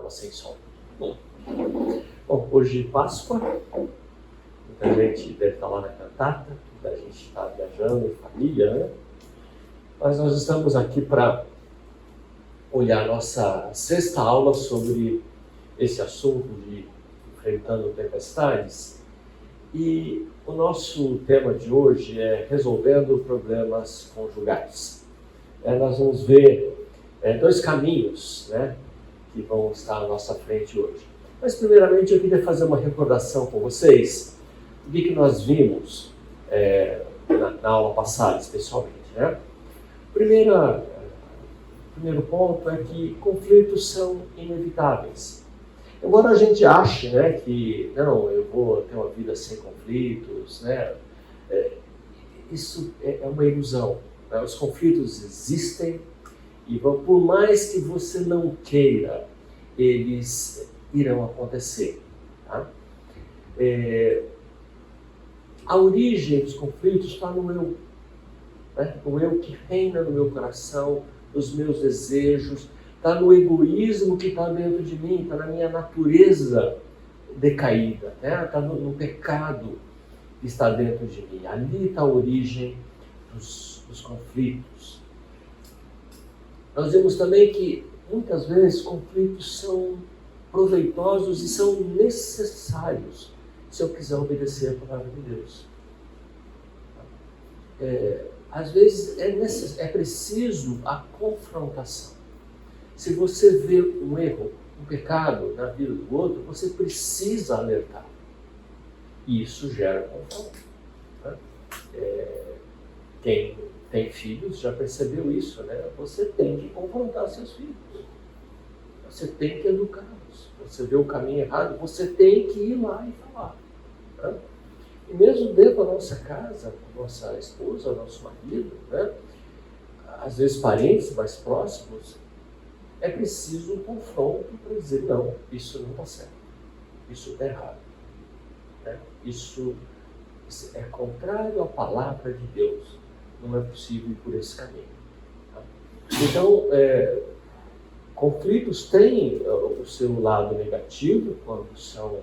estava sem som. Bom, hoje é Páscoa, muita gente deve estar lá na cantata, muita gente está viajando em família, né? Mas nós estamos aqui para olhar nossa sexta aula sobre esse assunto de enfrentando tempestades. E o nosso tema de hoje é resolvendo problemas conjugais. Nós vamos ver dois caminhos, né, que vão estar à nossa frente hoje. Mas primeiramente eu queria fazer uma recordação com vocês do que nós vimos na aula passada, especialmente, né? Primeiro ponto é que conflitos são inevitáveis. Embora a gente ache, né, que não, eu vou ter uma vida sem conflitos, né, isso é uma ilusão. Né? Os conflitos existem e por mais que você não queira, eles irão acontecer. Tá? A origem dos conflitos está no eu. Né? O eu que reina no meu coração, nos meus desejos, está no egoísmo que está dentro de mim, está na minha natureza decaída, né? Está no pecado que está dentro de mim. Ali está a origem dos conflitos. Nós vemos também que muitas vezes conflitos são proveitosos e são necessários se eu quiser obedecer a palavra de Deus. Às vezes é preciso a confrontação. Se você vê um erro, um pecado na vida do outro, você precisa alertar. E isso gera confronto. Né? Quem tem filhos já percebeu isso, né? Você tem que confrontar seus filhos. Você tem que educá-los. Você vê o caminho errado, você tem que ir lá e falar. Né? E mesmo dentro da nossa casa, com nossa esposa, nosso marido, né? Às vezes parentes mais próximos, é preciso um confronto para dizer, não, isso não está certo, isso está errado. Né? Isso é contrário à palavra de Deus, não é possível ir por esse caminho. Tá? Então, conflitos têm o seu lado negativo, quando são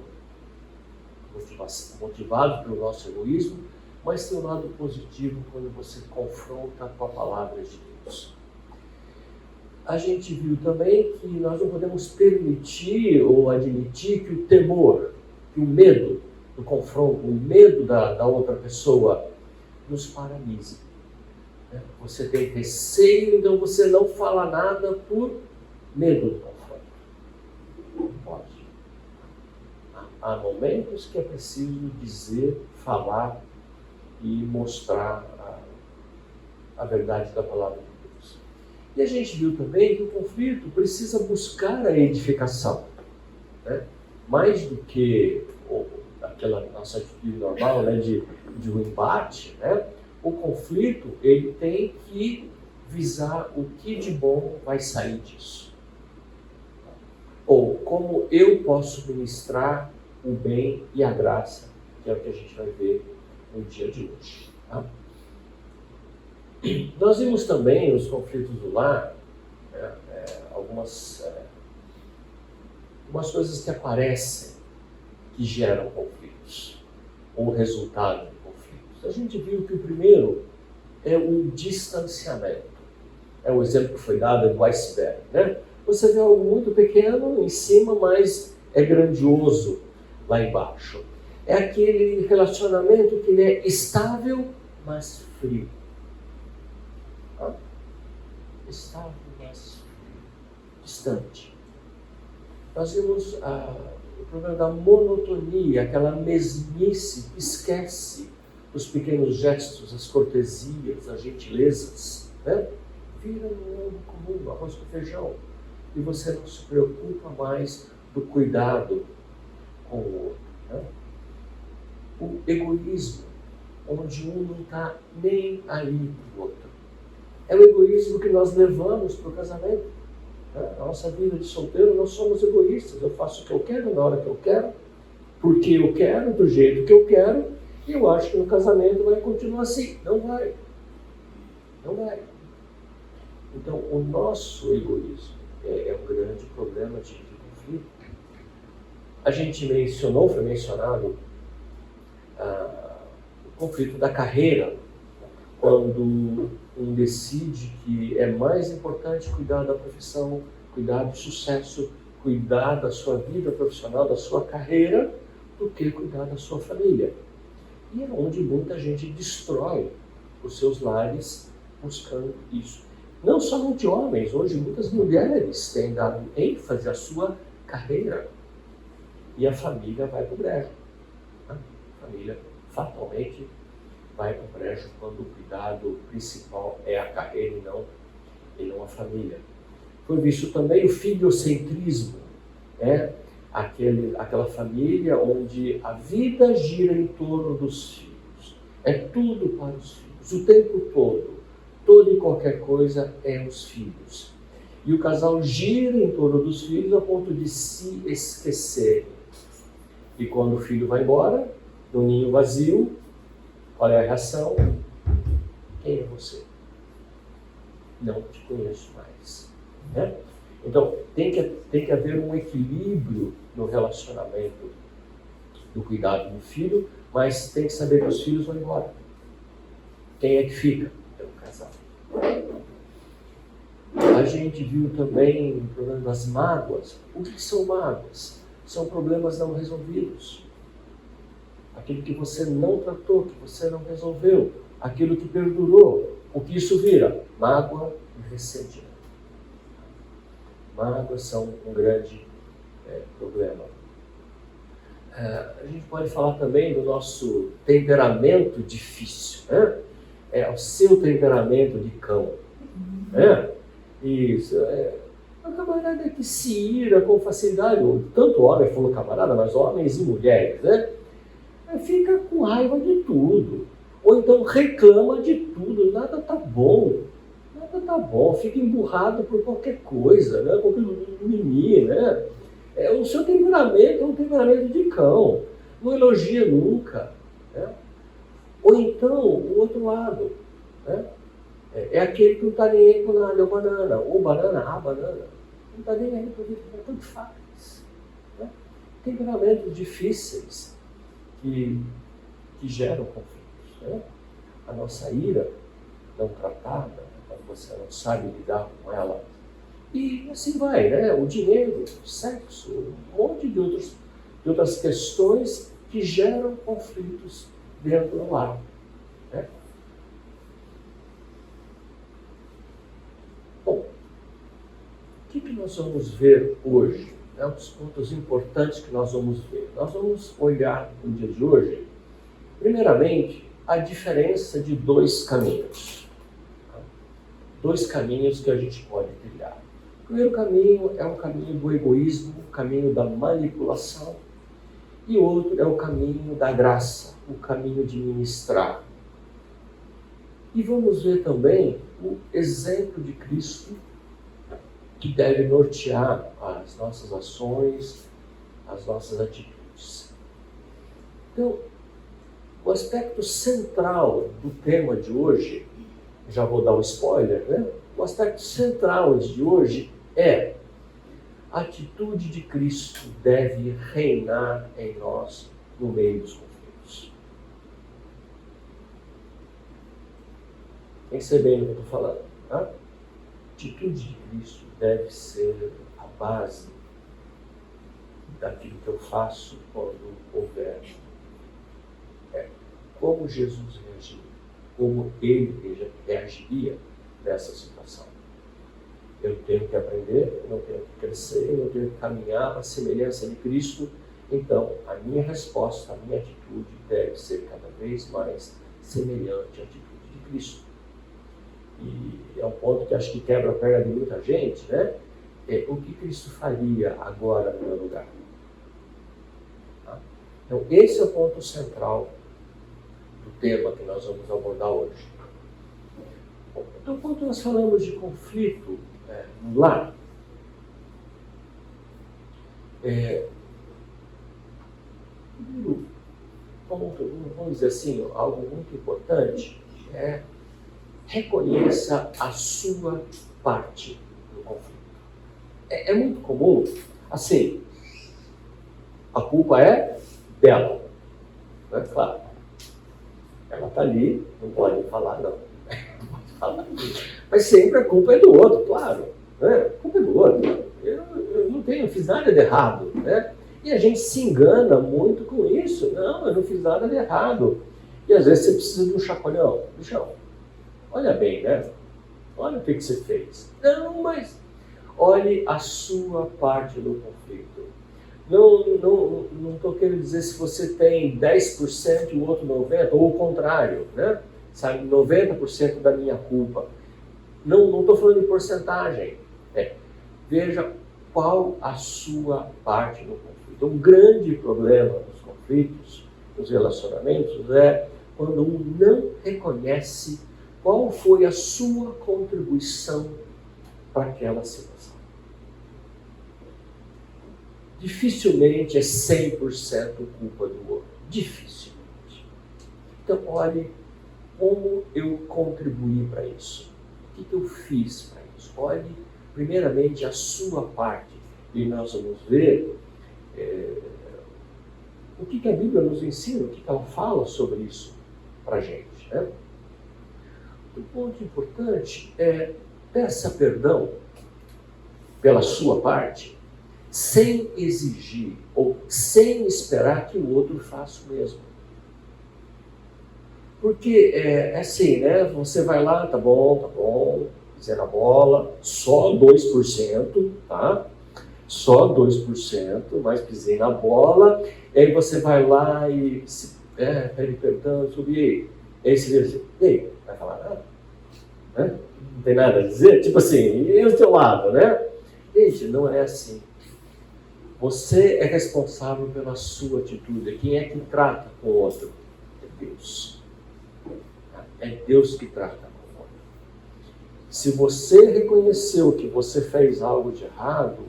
motivados pelo nosso egoísmo, mas tem um lado positivo quando você confronta com a palavra de Deus. A gente viu também que nós não podemos permitir ou admitir que o temor, que o medo do confronto, o medo da outra pessoa nos paralise. Você tem receio, então você não fala nada por medo do confronto. Não pode. Há momentos que é preciso dizer, falar e mostrar a verdade da palavra de Deus. E a gente viu também que o conflito precisa buscar a edificação. Né? Mais do que aquela nossa atitude normal, né, de um embate, né? O conflito ele tem que visar o que de bom vai sair disso. Ou como eu posso ministrar o bem e a graça, que é o que a gente vai ver no dia de hoje. Tá? Nós vimos também nos conflitos do lar algumas coisas que aparecem que geram conflitos, ou resultado de conflitos. A gente viu que o primeiro é o distanciamento. É o exemplo que foi dado do iceberg. Né? Você vê algo muito pequeno em cima, mas é grandioso lá embaixo. É aquele relacionamento que ele é estável, mas frio. Tá? Estável, mas frio. Distante. Nós vimos o problema da monotonia, aquela mesmice que esquece os pequenos gestos, as cortesias, as gentilezas. Né? Vira no ano comum, arroz com feijão. E você não se preocupa mais do cuidado com o outro. Né? O egoísmo, onde um não está nem aí para o outro. É o egoísmo que nós levamos para o casamento. Né? Na nossa vida de solteiro, nós somos egoístas. Eu faço o que eu quero, na hora que eu quero, porque eu quero, do jeito que eu quero, e eu acho que no casamento vai continuar assim. Não vai. Não vai. Então, o nosso egoísmo é um grande problema de conflito. conflito. A gente foi mencionado o conflito da carreira, quando um decide que é mais importante cuidar da profissão, cuidar do sucesso, cuidar da sua vida profissional, da sua carreira, do que cuidar da sua família. E é onde muita gente destrói os seus lares buscando isso. Não somente homens, hoje muitas mulheres têm dado ênfase à sua carreira. E a família vai para o brejo. A família fatalmente vai para o brejo quando o cuidado principal é a carreira e não a família. Foi visto também o filiocentrismo, aquela família onde a vida gira em torno dos filhos. É tudo para os filhos, o tempo todo. Toda e qualquer coisa é os filhos. E o casal gira em torno dos filhos a ponto de se esquecerem. E quando o filho vai embora, no ninho vazio, qual é a reação? Quem é você? Não te conheço mais. Né? Então, tem que haver um equilíbrio no relacionamento do cuidado do filho, mas tem que saber que os filhos vão embora. Quem é que fica? É o casal. A gente viu também o problema das mágoas. O que são mágoas? São problemas não resolvidos. Aquilo que você não tratou, que você não resolveu, aquilo que perdurou. O que isso vira? Mágoa e ressentimento. Mágoas são um grande problema. A gente pode falar também do nosso temperamento difícil, né? O seu temperamento de cão. Né? Isso. A camarada que se ira com facilidade, tanto homem, falou camarada, mas homens e mulheres, né? Fica com raiva de tudo. Ou então reclama de tudo, nada tá bom. Nada tá bom, fica emburrado por qualquer coisa, né? Qualquer mimimi, né? O seu temperamento é um temperamento de cão. Não elogia nunca. Né? Ou então, o outro lado, né? É aquele que não está nem aí com nada, é o banana. Ou banana, a banana. Não está nem aí com isso, tanto faz. Né? Temperamentos difíceis que geram conflitos. Né? A nossa ira não tratada, quando você não sabe lidar com ela. E assim vai, né? O dinheiro, o sexo, um monte de outras questões que geram conflitos dentro do lar. Né? Bom, o que nós vamos ver hoje? Os pontos importantes que nós vamos ver. Nós vamos olhar no dia de hoje, primeiramente, a diferença de dois caminhos. Dois caminhos que a gente pode trilhar. O primeiro caminho é o caminho do egoísmo, o caminho da manipulação. E o outro é o caminho da graça, o caminho de ministrar. E vamos ver também o exemplo de Cristo que deve nortear as nossas ações, as nossas atitudes. Então, o aspecto central do tema de hoje, já vou dar um spoiler, né? O aspecto central de hoje é: a atitude de Cristo deve reinar em nós no meio dos conflitos. Tem que ser bem o que eu estou falando. Tá? A atitude de Cristo deve ser a base daquilo que eu faço quando houver. Como Jesus reagiu, como ele reagiria nessa situação. Eu tenho que aprender, eu tenho que crescer, eu tenho que caminhar para a semelhança de Cristo. Então, a minha resposta, a minha atitude deve ser cada vez mais semelhante à atitude de Cristo. E é um ponto que acho que quebra a perna de muita gente, né? O que Cristo faria agora no meu lugar? Tá? Então, esse é o ponto central do tema que nós vamos abordar hoje. Bom, então, quando nós falamos de conflito no lar, primeiro ponto, vamos dizer assim, algo muito importante é: reconheça a sua parte no conflito. É muito comum assim, a culpa é dela. Não é claro. Ela está ali, não pode falar não. Não pode falar. Mas sempre a culpa é do outro, claro. Né? A culpa é do outro. Eu não fiz nada de errado. Né? E a gente se engana muito com isso. Não, eu não fiz nada de errado. E às vezes você precisa de um chacoalhão. Bichão, olha bem, né? Olha o que você fez. Não, mas olhe a sua parte do conflito. Não estou querendo dizer se você tem 10% e o outro 90%, ou o contrário, né? Sabe, 90% da minha culpa. Não estou falando de porcentagem. Veja qual a sua parte no conflito. Um grande problema nos conflitos, nos relacionamentos, é quando um não reconhece qual foi a sua contribuição para aquela situação. Dificilmente é 100% culpa do outro. Dificilmente. Então, olhe como eu contribuí para isso. O que eu fiz para isso? Olhe, primeiramente, a sua parte. E nós vamos ver o que a Bíblia nos ensina, o que ela fala sobre isso para a gente. Né? Um ponto importante é peça perdão pela sua parte, sem exigir ou sem esperar que o outro faça o mesmo. Porque é assim, né? Você vai lá, tá bom, pisei na bola, só 2%, tá? Só 2%, mas pisei na bola, e aí você vai lá e pede perdão, subir. E aí você vira assim, e aí, vai falar nada? Né? Não tem nada a dizer? Tipo assim, e o teu lado, né? Gente, não é assim. Você é responsável pela sua atitude. Quem é que trata com o outro? É Deus. É Deus que trata com o outro. Se você reconheceu que você fez algo de errado,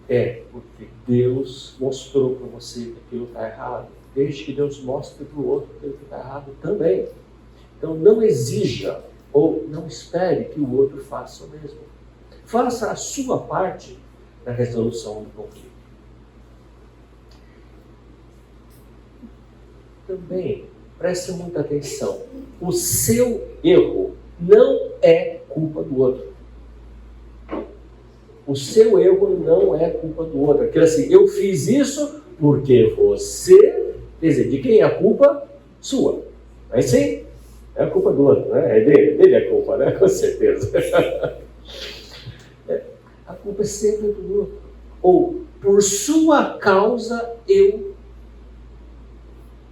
é porque Deus mostrou para você que aquilo está errado. Desde que Deus mostre para o outro que aquilo está errado também. Então não exija ou não espere que o outro faça o mesmo. Faça a sua parte na resolução do conflito. Também, preste muita atenção. O seu erro não é culpa do outro. O seu erro não é culpa do outro. Aquilo assim, eu fiz isso porque você... Quer dizer, de quem é a culpa? Sua. Mas sim, é a culpa do outro, né? É dele a culpa, né? Com certeza. A culpa é sempre do outro. Ou, por sua causa, eu...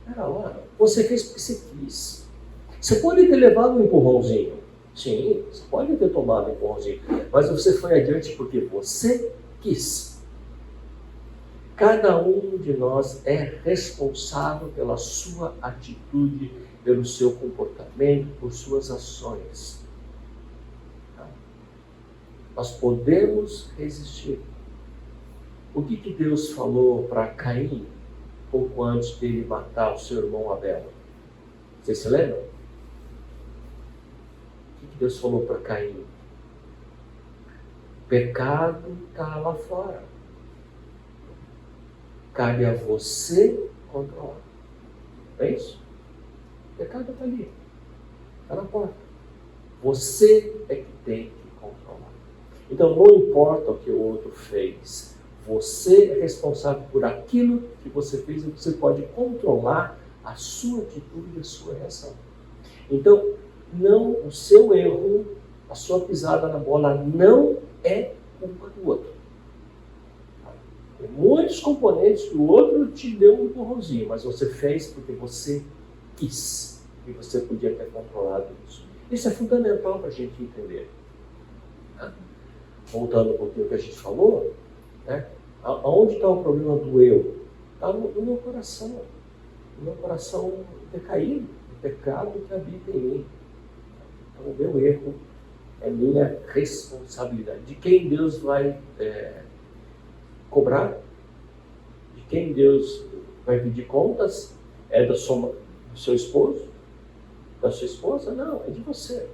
Pera lá, você fez porque você quis. Você pode ter levado um empurrãozinho. Sim, você pode ter tomado um empurrãozinho. Mas você foi adiante porque você quis. Cada um de nós é responsável pela sua atitude, pelo seu comportamento, por suas ações. Nós podemos resistir. O que Deus falou para Caim pouco antes dele matar o seu irmão Abel? Vocês se lembram? O que Deus falou para Caim? O pecado está lá fora. Cabe a você controlar. É isso? O pecado está ali. Está na porta. Você é que tem que controlar. Então não importa o que o outro fez. Você é responsável por aquilo que você fez e você pode controlar a sua atitude e a sua reação. Então, não, o seu erro, a sua pisada na bola não é culpa do outro. Tem muitos componentes que o outro te deu um empurrãozinho, mas você fez porque você quis e você podia ter controlado isso. Isso é fundamental para a gente entender. Voltando um pouquinho ao que a gente falou, né? Aonde está o problema do eu? Está no meu coração. No meu coração decaído, o pecado que habita em mim. Então, o meu erro é minha responsabilidade. De quem Deus vai cobrar? De quem Deus vai pedir contas? É do seu esposo? Da sua esposa? Não, é de você.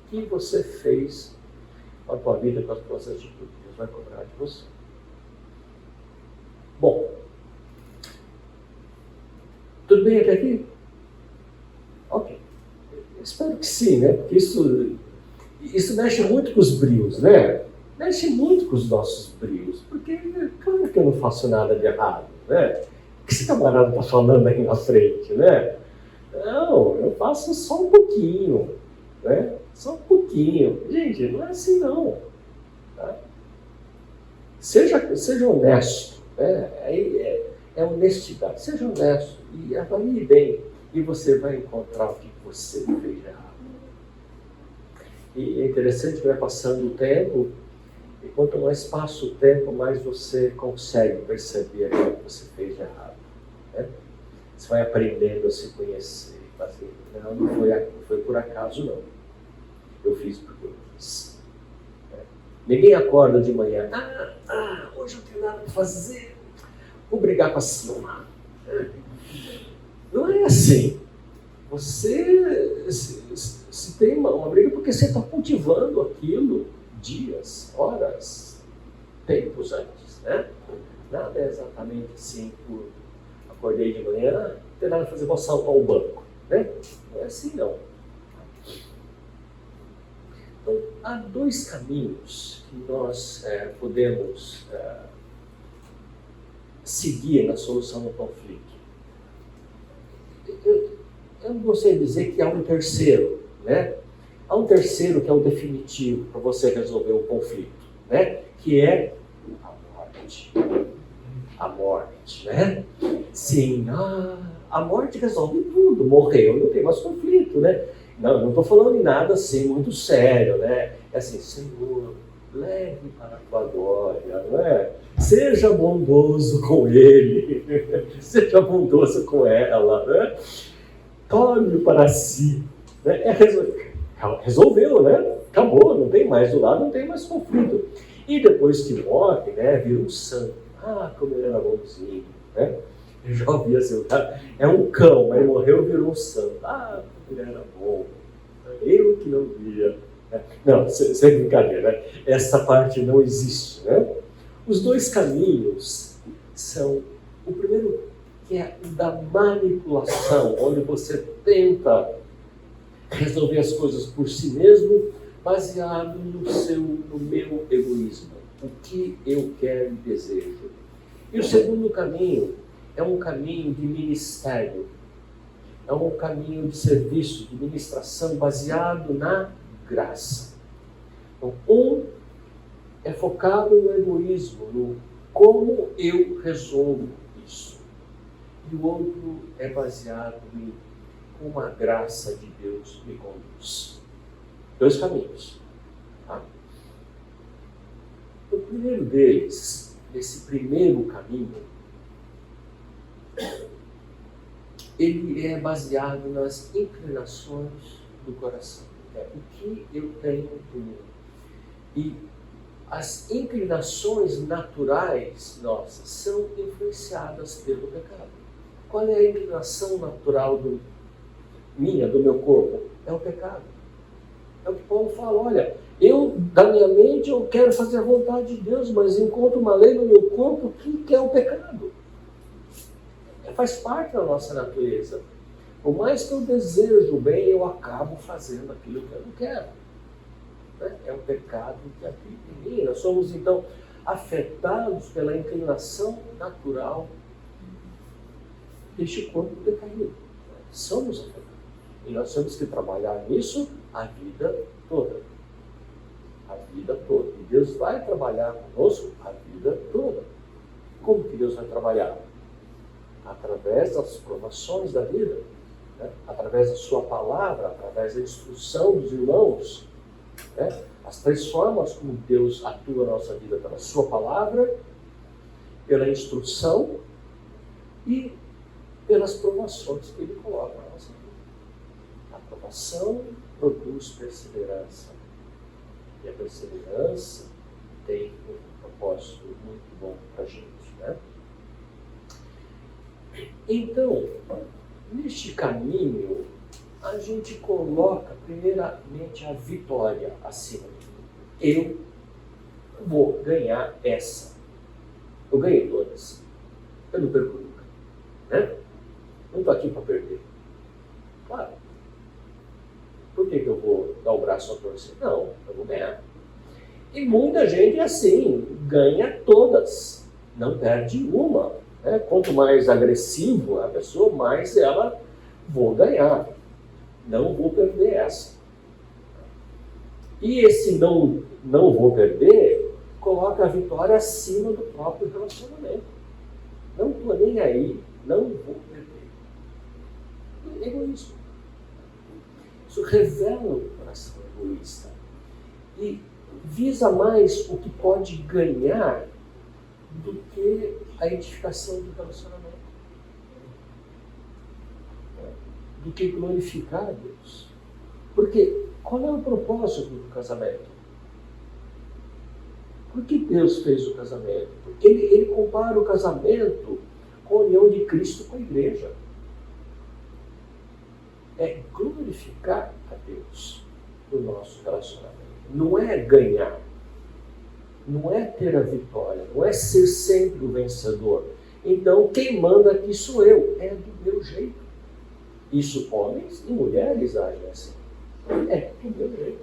O que você fez com a tua vida, com as tuas atitudes? Deus vai cobrar de você. Bom, tudo bem até aqui? Ok. Espero que sim, né? Porque isso mexe muito com os brios, né? Mexe muito com os nossos brios. Porque, claro que eu não faço nada de errado, né? O que esse camarada está falando aí na frente, né? Não, eu faço só um pouquinho, né? Só um pouquinho. Gente, não é assim não. Tá? Seja honesto, né? É honestidade. Seja honesto e avalie bem. E você vai encontrar o que você fez errado. E é interessante que vai passando o tempo, e quanto mais passa o tempo, mais você consegue perceber aquilo que você fez de errado. Né? Você vai aprendendo a se conhecer. Assim, não foi por acaso, não. Eu fiz porque eu quis. Né? Ninguém acorda de manhã. Hoje eu não tenho nada para fazer. Vou brigar com a Silma. Não é assim. Você se tem uma briga porque você está cultivando aquilo dias, horas, tempos antes, né? Nada é exatamente assim, acordei de manhã, não tem nada a fazer, vou assaltar o banco, né? Não é assim não. Então, há dois caminhos que nós podemos seguir na solução do conflito. Eu não gostaria de dizer que há um terceiro, né? Há um terceiro que é o definitivo para você resolver o conflito, né? Que é a morte. A morte, né? Sim, a morte resolve tudo. Morreu, não tem mais conflito, né? Não estou falando em nada assim muito sério, né? É assim, Senhor, leve para a tua glória, não é? Seja bondoso com ele, seja bondoso com ela, né? Tome para si. Né? Resolveu, né? Acabou, não tem mais do lado, não tem mais conflito. E depois que morre, né, vira um santo. Como ele era bonzinho, né? Eu já ouvi assim, é um cão, mas morreu, virou um santo. Como ele era bom. Eu que não via. Não, sem brincadeira, né? Essa parte não existe, né? Os dois caminhos são, o primeiro que é o da manipulação, onde você tenta resolver as coisas por si mesmo, baseado no meu egoísmo, o que eu quero e desejo. E o segundo caminho é um caminho de ministério, é um caminho de serviço, de ministração baseado na graça. Então, um é focado no egoísmo, no como eu resolvo isso. E o outro é baseado em como a graça de Deus me conduz. Dois caminhos. Tá? O primeiro deles, esse primeiro caminho, ele é baseado nas inclinações do coração. O que eu tenho em mim. E as inclinações naturais nossas são influenciadas pelo pecado. Qual é a inclinação natural do meu corpo? É o pecado. É o que Paulo fala, olha, da minha mente, eu quero fazer a vontade de Deus, mas encontro uma lei no meu corpo que é o pecado. Faz parte da nossa natureza. Por mais que eu desejo o bem, eu acabo fazendo aquilo que eu não quero. É o pecado que habita em mim. Nós somos, então, afetados pela inclinação natural deste corpo decaído. Somos afetados. E nós temos que trabalhar nisso a vida toda. A vida toda. E Deus vai trabalhar conosco a vida toda. Como que Deus vai trabalhar? Através das provações da vida, né? Através da sua palavra, através da instrução dos irmãos. Né? As três formas como Deus atua na nossa vida: pela sua palavra, pela instrução e pelas provações que Ele coloca na nossa vida. A provação produz perseverança. E a perseverança tem um propósito muito bom para a gente. Né? Então, neste caminho, a gente coloca primeiramente a vitória acima de tudo. Eu vou ganhar essa. Eu ganhei todas. Eu não perco nunca. Né? Não estou aqui para perder. Claro. Por que eu vou dar o braço a torcer? Não, eu vou ganhar. E muita gente é assim, ganha todas, não perde uma. Né? Quanto mais agressivo a pessoa, mais ela vou ganhar. Não vou perder essa. E esse não vou perder, coloca a vitória acima do próprio relacionamento. Não estou nem aí, não vou perder. Egoísmo. Isso revela o coração egoísta. E visa mais o que pode ganhar do que a edificação do relacionamento. Do que glorificar a Deus. Porque qual é o propósito do casamento? Por que Deus fez o casamento? Porque ele compara o casamento com a união de Cristo com a igreja. É glorificar a Deus no nosso relacionamento. Não é ganhar. Não é ter a vitória. Não é ser sempre o vencedor. Então, quem manda aqui sou eu. É do meu jeito. Isso homens e mulheres agem assim. É do meu jeito.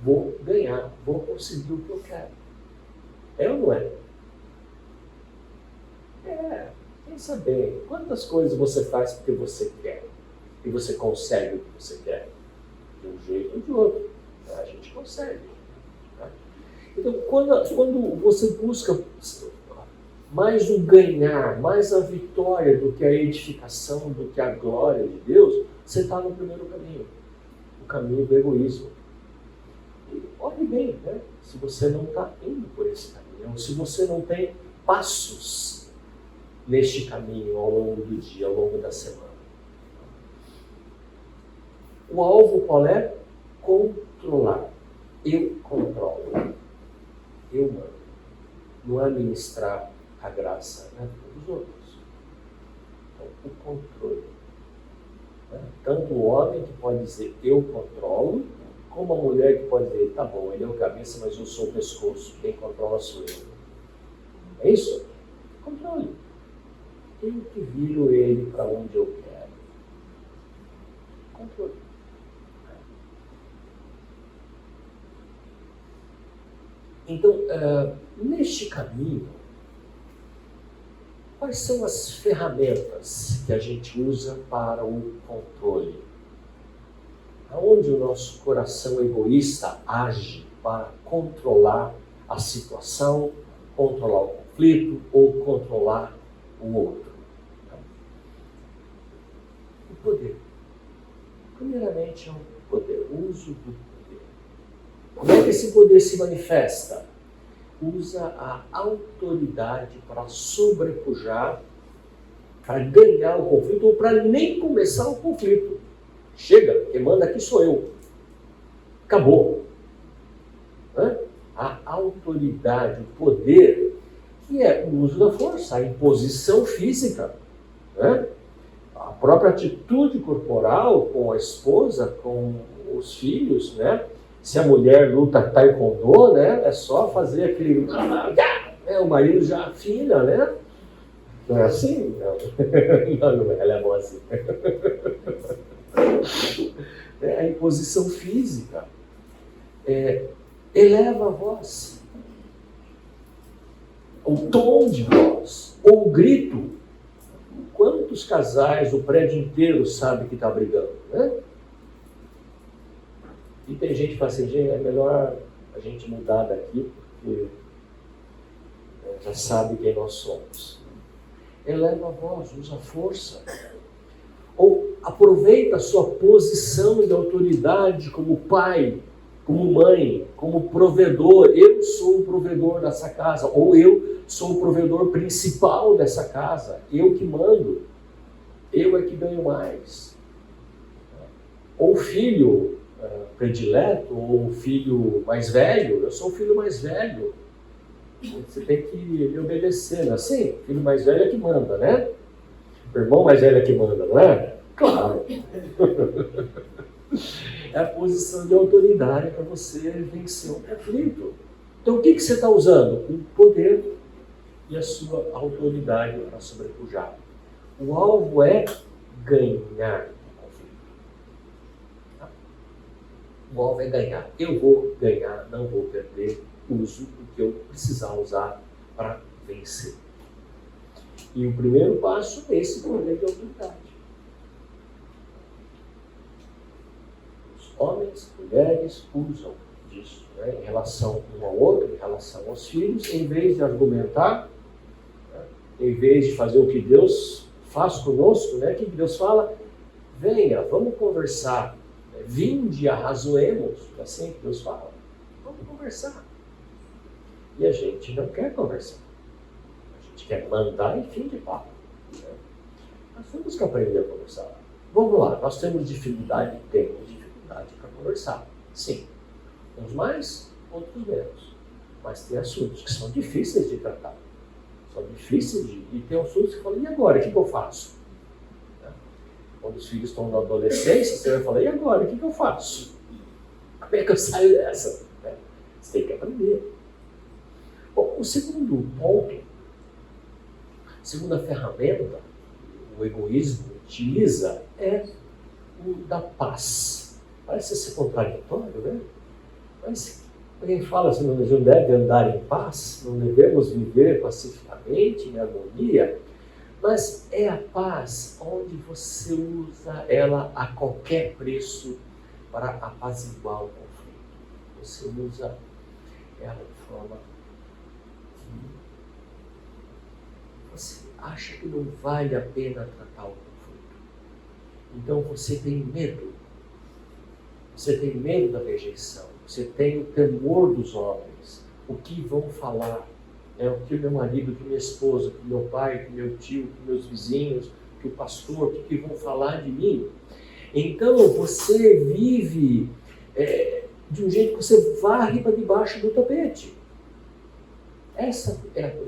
Vou ganhar. Vou conseguir o que eu quero. É ou não é? É. Pensa bem. Quantas coisas você faz porque você quer? E você consegue o que você quer? De um jeito ou de outro. A gente consegue. Tá? Então, quando você busca mais o ganhar, mais a vitória do que a edificação, do que a glória de Deus, você está no primeiro caminho. O caminho do egoísmo. E olhe bem, né? Se você não está indo por esse caminho, se você não tem passos neste caminho ao longo do dia, ao longo da semana. O alvo qual é? Controlar. Eu controlo. Eu mando. Não é ministrar a graça, né, dos outros. Então, o controle. Né? Tanto o homem que pode dizer eu controlo, como a mulher que pode dizer, tá bom, ele é o cabeça, mas eu sou o pescoço, quem controla sou eu. É isso? Controle. Eu que viro ele para onde eu quero. Controle. Então, neste caminho, quais são as ferramentas que a gente usa para o controle? Aonde o nosso coração egoísta age para controlar a situação, controlar o conflito ou controlar o outro? O poder. Primeiramente é o poder, o uso do poder. Como é que esse poder se manifesta? Usa a autoridade para sobrepujar, para ganhar o conflito ou para nem começar o conflito. Chega, quem manda aqui sou eu. Acabou. A autoridade, o poder, que é o uso da força, a imposição física. A própria atitude corporal com a esposa, com os filhos, né? Se a mulher luta taekwondo, né, é só fazer aquele... o marido já afina, né? Não é assim? Não, não é, ela é boa assim. A imposição física eleva a voz. O tom de voz, ou o grito. Quantos casais o prédio inteiro sabe que está brigando, né? E tem gente que fala assim, gente, é melhor a gente mudar daqui, porque já sabe quem nós somos. Eleva a voz, usa a força. Ou aproveita a sua posição de autoridade como pai, como mãe, como provedor. Eu sou o provedor dessa casa, ou eu sou o provedor principal dessa casa. Eu que mando. Eu é que ganho mais. Ou filho predileto, ou filho mais velho. Eu sou o filho mais velho. Você tem que me obedecer, não é assim? O filho mais velho é que manda, né? O irmão mais velho é que manda, não é? Claro. É a posição de autoridade para você vencer um conflito. Então o que você está usando? O poder. e a sua autoridade para sobrepujar. O alvo é ganhar o conflito. Tá? O alvo é ganhar. Eu vou ganhar, não vou perder, uso o que eu precisar usar para vencer. E o primeiro passo é esse poder de autoridade. Os homens, mulheres usam disso, né, em relação um ao outro, em relação aos filhos, em vez de argumentar, né, em vez de fazer o que Deus faz conosco, né, que Deus fala, venha, vamos conversar, vinde, arrazoemos, é assim que Deus fala, vamos conversar. E a gente não quer conversar. A gente quer mandar e fim de papo. Né? Nós temos que aprender a conversar. Vamos lá, nós temos dificuldade para conversar. Sim. Uns mais, outros menos. Mas tem assuntos que são difíceis de tratar. São difíceis de... E tem assuntos que falam, e agora, o que eu faço? Né? Quando os filhos estão na adolescência, você vai falar, e agora, o que eu faço? Como é que eu saio dessa? Né? Você tem que aprender. Bom, o segundo ponto, a segunda ferramenta, o egoísmo utiliza é o da paz. Parece ser contraditório, né? Mas alguém fala assim, não deve andar em paz, não devemos viver pacificamente, em harmonia, mas é a paz onde você usa ela a qualquer preço para apaziguar o conflito. Você usa ela de forma que você acha que não vale a pena tratar o conflito. Então você tem medo. Você tem medo da rejeição. Você tem o temor dos homens. O que vão falar? O que o meu marido, o que minha esposa, o que meu pai, o que meu tio, o que meus vizinhos, o que o pastor, o que vão falar de mim? Então você vive de um jeito que você varre para debaixo do tapete.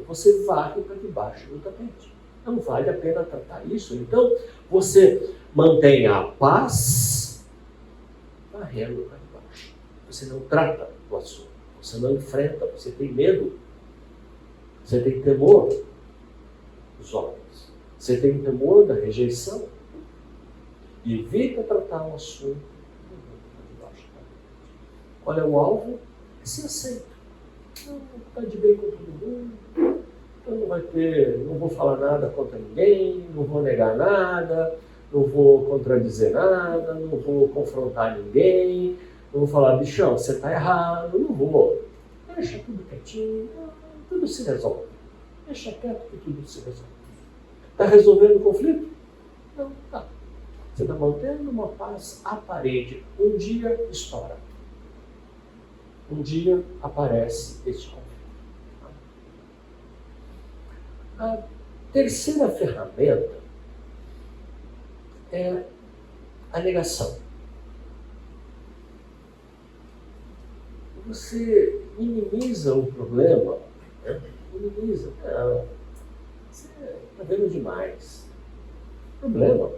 Você varre para debaixo do tapete. Não vale a pena tratar isso. Então você mantém a paz varrendo para debaixo. Você não trata do assunto. Você não enfrenta. Você tem medo. Você tem temor dos homens. Você tem temor da rejeição. E evita tratar um assunto para debaixo do tapete. Qual é o alvo? É ser aceito. Não está de bem com todo mundo. Então não vou falar nada contra ninguém, não vou negar nada, não vou contradizer nada, não vou confrontar ninguém, não vou falar, bichão, você está errado, não vou. Deixa tudo quietinho, tudo se resolve. Deixa quieto que tudo se resolve. Está resolvendo o conflito? Não, está. Você está mantendo uma paz aparente. Um dia estoura. Um dia aparece esse conflito. A terceira ferramenta é a negação. Você minimiza o problema, né? Minimiza. Não, você está vendo demais. Problema?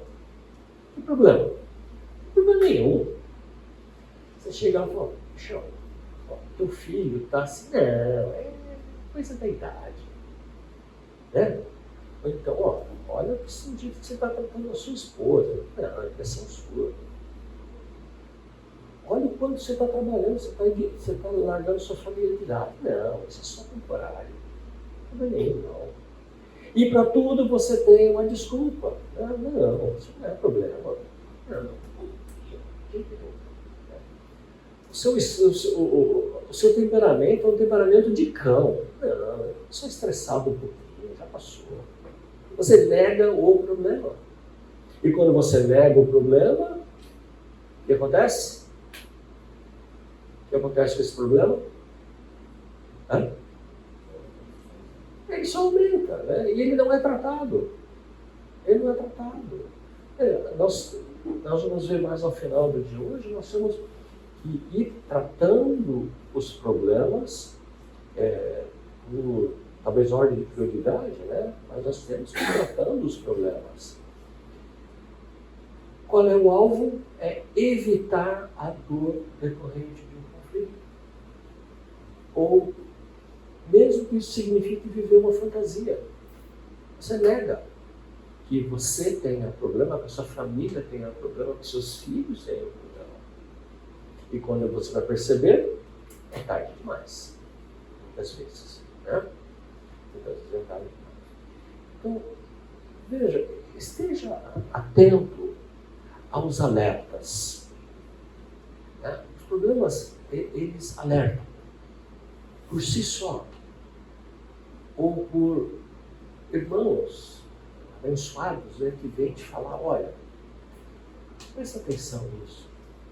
Que problema? Não problema nenhum. Você chega lá e fala, bichão, teu filho está assim, não, é coisa da idade. Né? Ou então, olha o sentido que você está tratando a sua esposa. Não, é impressão sua. Olha o quanto você está trabalhando, você está largando sua familiaridade. Não, isso é só temporário. Não é nem, não. E para tudo você tem uma desculpa. Não, isso não é problema. Não. O seu temperamento é um temperamento de cão. Não, eu sou estressado um pouquinho, já passou. Você nega o problema. E quando você nega o problema, o que acontece? O que acontece com esse problema? Ele só aumenta, né? E ele não é tratado. Ele não é tratado. Nós vamos ver mais ao final do dia hoje, nós temos que ir tratando os problemas, talvez ordem de prioridade, né? Mas nós temos que ir tratando os problemas. Qual é o alvo? É evitar a dor decorrente de um conflito. Ou, mesmo que isso signifique viver uma fantasia. Você nega que você tenha problema, que a sua família tenha problema, que seus filhos tenham problema. E quando você vai perceber, é tarde demais. Muitas vezes. Né? Muitas vezes é tarde demais. Então, veja, esteja atento aos alertas. Né? Os problemas, eles alertam por si só, ou por irmãos abençoados, né, que vêm te falar, olha, preste atenção nisso,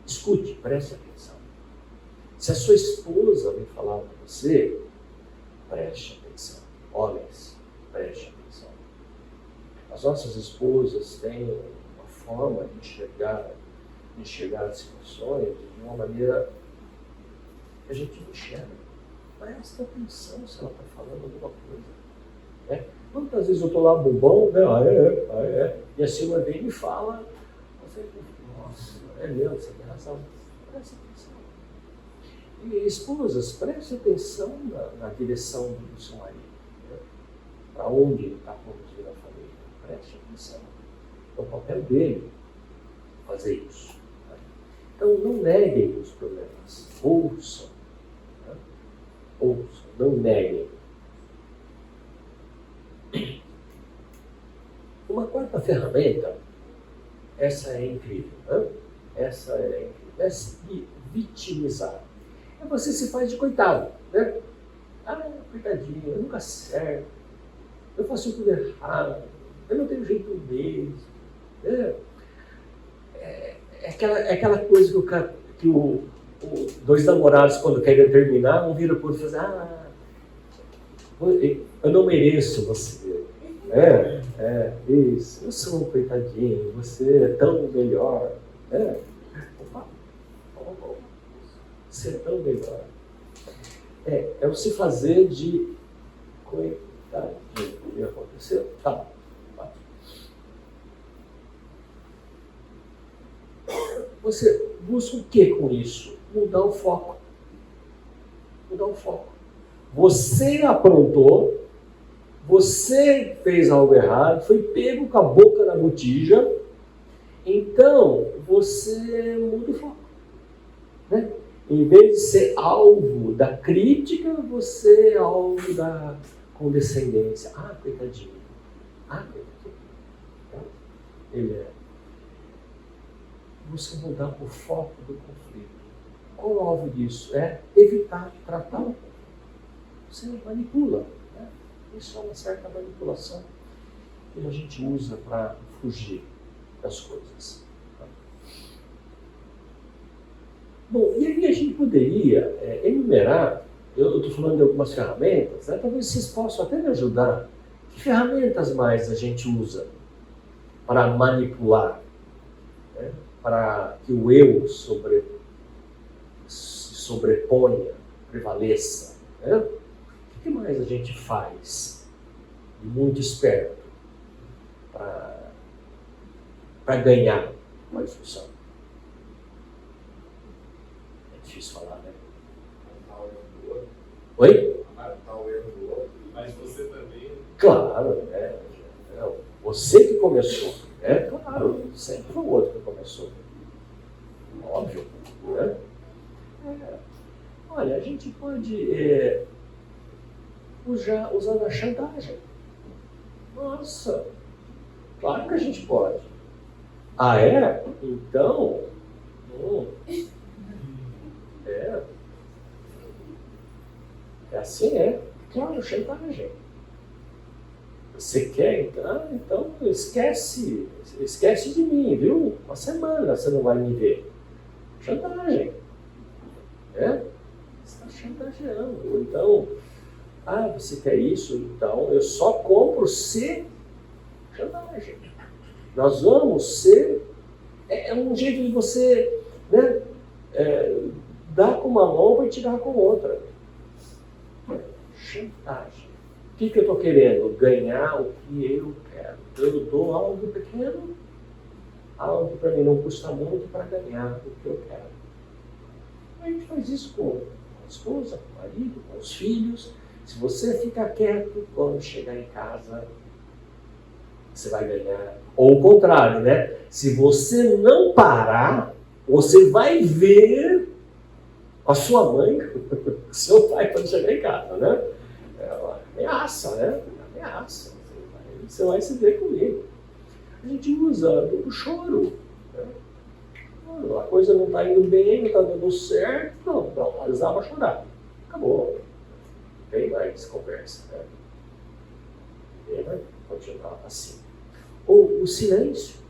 escute, preste atenção. Se a sua esposa vem falar com você, preste atenção. Homens, preste atenção. As nossas esposas têm uma forma de enxergar as situações de uma maneira que a gente não enxerga. Presta atenção se ela está falando alguma coisa. Né? Quantas vezes eu estou lá bobão, né? E a senhora vem e me fala, você, nossa, é mesmo, você tem razão. Presta atenção. E esposas, preste atenção na direção do seu marido. Né? Para onde ele está conduzindo a família. Preste atenção. É o papel dele fazer isso. Né? Então, não neguem os problemas. Ouçam. Né? Ouçam, não neguem. Uma quarta ferramenta, essa é incrível, né? Essa é incrível, é se vitimizar. Você se faz de coitado, né? Ah, coitadinho, eu nunca acerto, eu faço tudo errado, eu não tenho jeito mesmo. Né? É aquela coisa que dois namorados, quando querem terminar, um vira para o outro e fala, eu não mereço você. Isso, eu sou um coitadinho, você é tão melhor. Você é tão melhor. É o se fazer de coitadinho. O que aconteceu? Tá. Você busca o que com isso? Mudar o foco. Mudar o foco. Você aprontou, você fez algo errado, foi pego com a boca na botija, então você muda o foco. Né? Em vez de ser alvo da crítica, você é alvo da condescendência. Ah, coitadinho. Ele é. Busca mudar o foco do conflito. Qual o alvo disso? É evitar de tratar o conflito. Você manipula. Né? Isso é uma certa manipulação que a gente usa para fugir das coisas. Bom, e aí a gente poderia enumerar, eu estou falando de algumas ferramentas, né? Talvez vocês possam até me ajudar. Que ferramentas mais a gente usa para manipular, né? Para que o eu se sobreponha, prevaleça? Né? O que mais a gente faz de muito esperto para ganhar uma discussão? É difícil falar, né? Matar o erro do outro. Oi? Matar o erro do outro. Mas você também. Claro, você que começou. Claro, sempre foi o outro que começou. Óbvio. Né? Olha, a gente pode usar a chantagem. Nossa, claro que a gente pode. Ah, é? Então, assim é. Claro, chantagem. Você quer entrar? Então esquece de mim, viu? Uma semana você não vai me ver. Chantagem. Você está chantageando. Então, você quer isso? Então eu só compro se chantagem. Nós vamos ser... É um jeito de você, né, dar com uma mão e tirar com outra. Chantagem. O que eu estou querendo? Ganhar o que eu quero. Eu dou algo pequeno, algo que para mim não custa muito para ganhar o que eu quero. A gente faz isso com a esposa, com o marido, com os filhos. Se você ficar quieto, quando chegar em casa, você vai ganhar. Ou o contrário, né? Se você não parar, você vai ver a sua mãe, seu pai, quando chegar em casa, né? Ela ameaça, né? Ameaça. Você vai se ver comigo. A gente usa o choro. Né? A coisa não está indo bem, não está dando certo, não, precisava chorar. Acabou. Tem mais conversa. Né? E vai continuar assim. Ou o silêncio.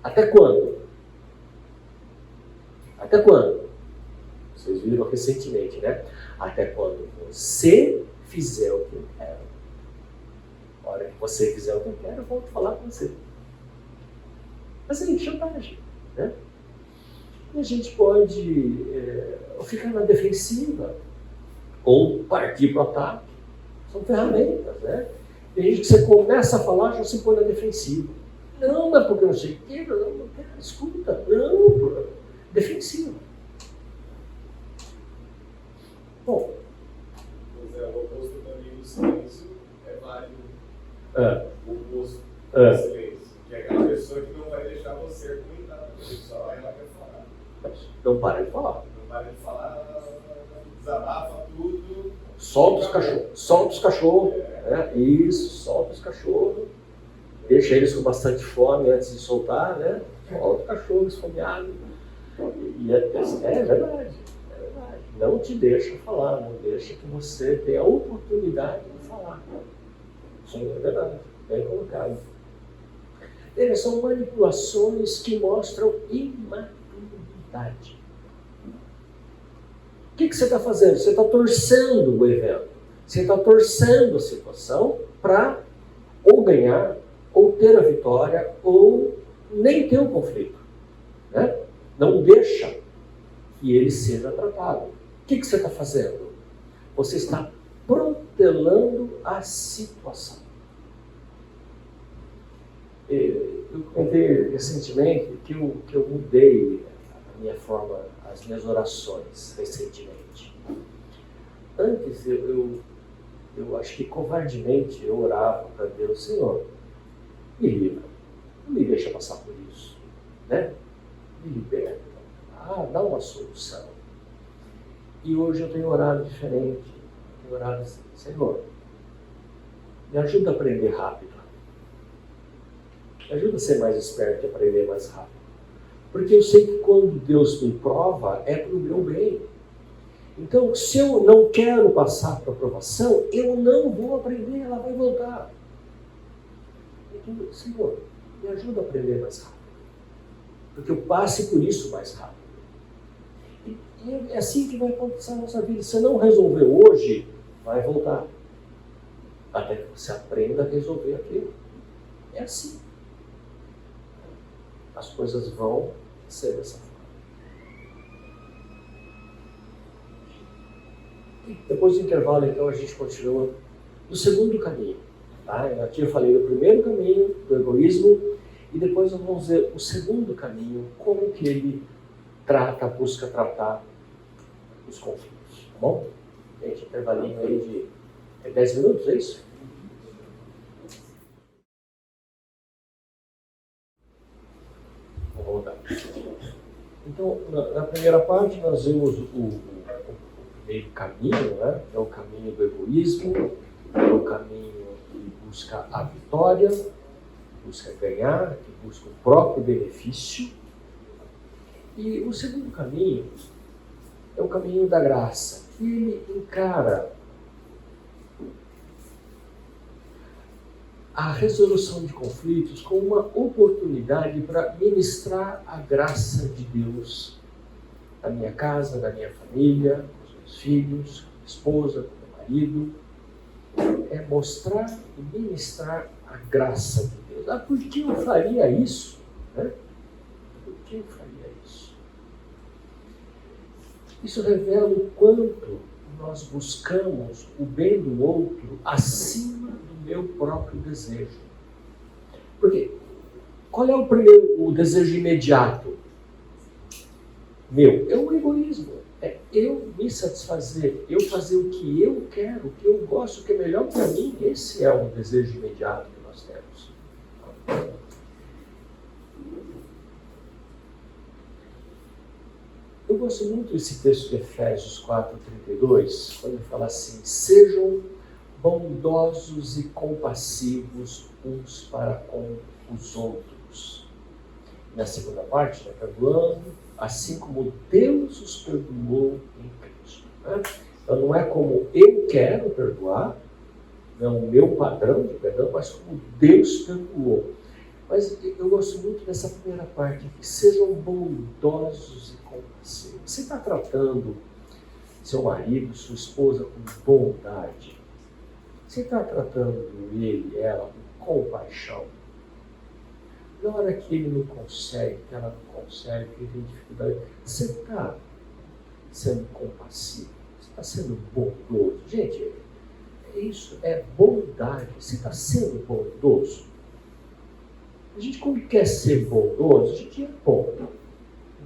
Até quando? Até quando? Vocês viram recentemente, né? Até quando você fizer o que eu quero. A hora que você fizer o que eu quero, eu volto a falar com você. Mas aí, chantagem, né? E a gente pode ficar na defensiva ou partir para o ataque. São ferramentas, né? Tem gente que você começa a falar, já se põe na defensiva. Não, mas porque eu não sei o que, não quero, escuta. Não, defensiva. Bom. Pois é, o oposto também do silêncio é válido. O oposto do silêncio. Que é aquela pessoa que não vai deixar você argumentar. Só ela quer falar. Não para de falar. Não para de falar, desabafa tudo. Solta os cachorros. Né? Isso, solta os cachorros. Deixa eles com bastante fome antes de soltar, né? Solta o cachorro esfomeado. E é verdade. Não te deixa falar, não deixa que você tenha a oportunidade de falar. Sim, é verdade. Bem colocado. São manipulações que mostram imaturidade. O que você está fazendo? Você está torcendo o evento. Você está torcendo a situação para ou ganhar, ou ter a vitória, ou nem ter o conflito. Né? Não deixa que ele seja tratado. O que você está fazendo? Você está protelando a situação. Eu comentei recentemente que eu mudei a minha forma, as minhas orações recentemente. Antes eu acho que covardemente eu orava para Deus, Senhor, me livra, não me deixa passar por isso, né? Me liberta, dá uma solução. E hoje eu tenho orado diferente, tenho orado assim, Senhor, me ajuda a aprender rápido, me ajuda a ser mais esperto e aprender mais rápido. Porque eu sei que quando Deus me prova, é para o meu bem. Então, se eu não quero passar por aprovação, eu não vou aprender, ela vai voltar. Então, Senhor, me ajuda a aprender mais rápido. Porque eu passe por isso mais rápido. E é assim que vai acontecer na nossa vida. Se não resolver hoje, vai voltar. Até que você aprenda a resolver aquilo. É assim. As coisas vão ser dessa forma. Depois do intervalo, então, a gente continua no segundo caminho. Tá? Aqui eu falei do primeiro caminho, do egoísmo, e depois nós vamos ver o segundo caminho, como que ele busca tratar os conflitos. Tá bom? Gente, intervalinho aí de 10 minutos, é isso? Vamos voltar. Então, na primeira parte, nós vimos o primeiro caminho, né? É o caminho do egoísmo, é o caminho que busca a vitória, busca ganhar, que busca o próprio benefício. E o segundo caminho é o caminho da graça, que ele encara a resolução de conflitos como uma oportunidade para ministrar a graça de Deus na minha casa, na minha família, com os meus filhos, com a minha esposa, com o meu marido. É mostrar e ministrar a graça de Deus. Por que eu faria isso? Né? Por que eu faria isso? Isso revela o quanto nós buscamos o bem do outro acima do meu próprio desejo. Porque qual é o desejo imediato? meu. É um egoísmo. É eu me satisfazer, eu fazer o que eu quero, o que eu gosto, o que é melhor para mim. Esse é um desejo imediato que nós temos. Eu gosto muito desse texto de Efésios 4:32, quando ele fala assim: sejam bondosos e compassivos uns para com os outros. Na segunda parte, né, perdoando, assim como Deus os perdoou em Cristo. Né? Então não é como eu quero perdoar, não o meu padrão de perdão, mas como Deus perdoou. Mas eu gosto muito dessa primeira parte aqui: sejam bondosos e compassivos. Você está tratando seu marido, sua esposa com bondade? Você está tratando ele, ela com compaixão? Na hora que ele não consegue, que ela não consegue, que ele tem dificuldade, você está sendo compassivo? Você está sendo bondoso? Gente, isso é bondade. Você está sendo bondoso? A gente, quando quer ser bondoso, a gente é bom.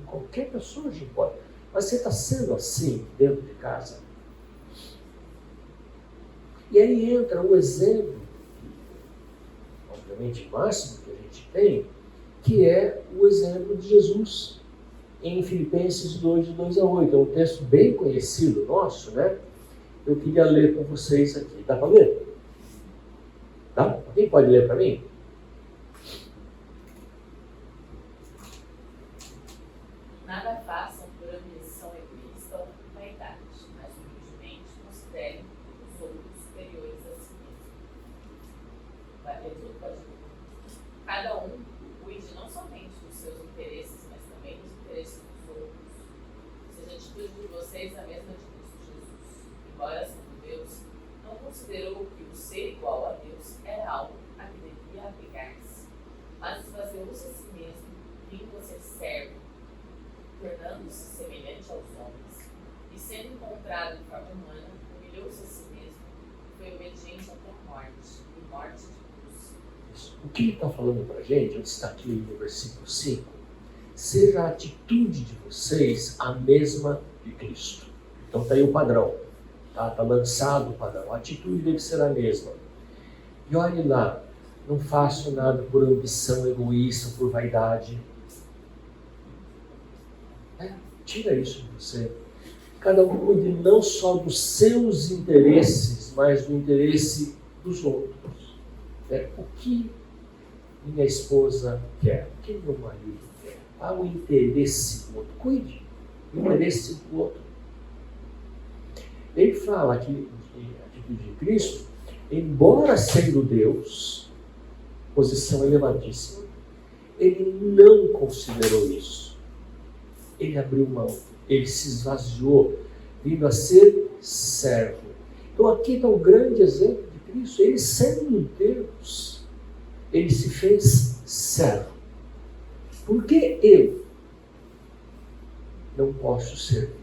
Qualquer pessoa a gente pode. Mas você está sendo assim dentro de casa? E aí entra o exemplo, obviamente máximo que a gente tem, que é o exemplo de Jesus, em Filipenses 2, de 2-8. É um texto bem conhecido nosso, né? Eu queria ler com vocês aqui. Dá para ler? Tá? Alguém pode ler para mim? Nada façam por ambição egoísta ou por vaidade, mas humildemente considerem os outros superiores a si mesmos. Vai ler tudo, pode ler. Cada um cuide não somente dos seus interesses, mas também dos interesses dos outros. Seja a atitude de vocês a mesma de Cristo Jesus. Embora sendo Deus, não considerou que o ser igual a Deus era algo a que devia apegar-se, mas esvaziou-se a si mesmo, vindo-se servo, tornando-se semelhante aos homens, e sendo encontrado em forma humana, humilhou-se a si mesmo, foi obediente até a morte, e morte de cruz. O que ele está falando para a gente, eu destaquei no versículo 5, seja a atitude de vocês a mesma de Cristo. Então está aí o padrão, tá lançado o padrão, a atitude deve ser a mesma. E olhe lá, não faço nada por ambição egoísta, por vaidade. Tira isso de você. Cada um cuide não só dos seus interesses, mas do interesse dos outros. O que minha esposa quer? O que meu marido quer? Há o interesse do outro. Cuide do interesse do outro. Ele fala aqui de atitude de Cristo, embora sendo Deus, posição elevadíssima, ele não considerou isso. Ele abriu mão, ele se esvaziou, vindo a ser servo. Então aqui está o grande exemplo de Cristo. Ele, sendo Deus, ele se fez servo. Por que eu não posso servir?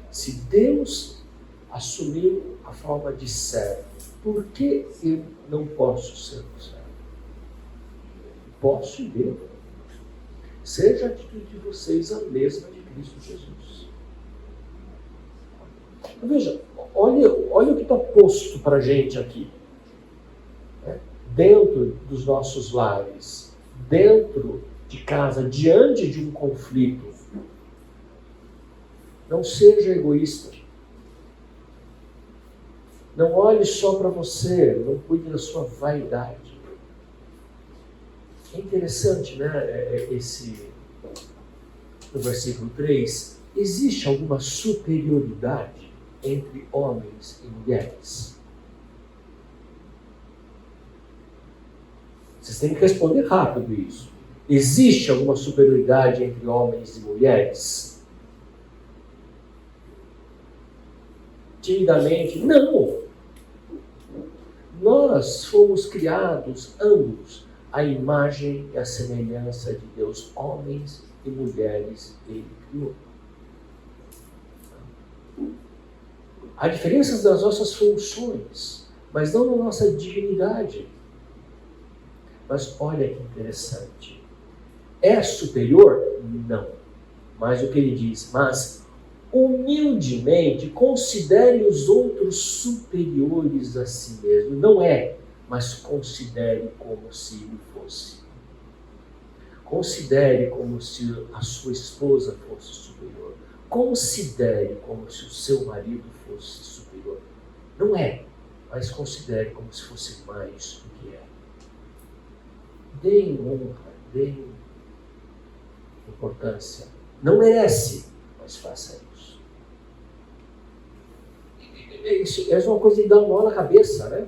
Se Deus assumiu a forma de servo, por que eu não posso ser servo? Posso e devo. Seja a atitude de vocês a mesma de Cristo Jesus. Então, veja, olha o que está posto para a gente aqui. Dentro dos nossos lares, dentro de casa, diante de um conflito. Não seja egoísta. Não olhe só para você, não cuide da sua vaidade. É interessante, né, no versículo 3, existe alguma superioridade entre homens e mulheres? Vocês têm que responder rápido isso. Existe alguma superioridade entre homens e mulheres? Timidamente, não. Nós fomos criados ambos à imagem e à semelhança de Deus, homens e mulheres ele criou. Há diferenças das nossas funções, mas não na nossa dignidade. Mas olha que interessante. É superior? Não. Mas o que ele diz? Mas, humildemente, considere os outros superiores a si mesmo. Não é, mas considere como se ele fosse. Considere como se a sua esposa fosse superior. Considere como se o seu marido fosse superior. Não é, mas considere como se fosse mais do que é. Deem honra, deem importância. Não merece, mas faça isso. Isso é uma coisa de dar um nó na cabeça, né?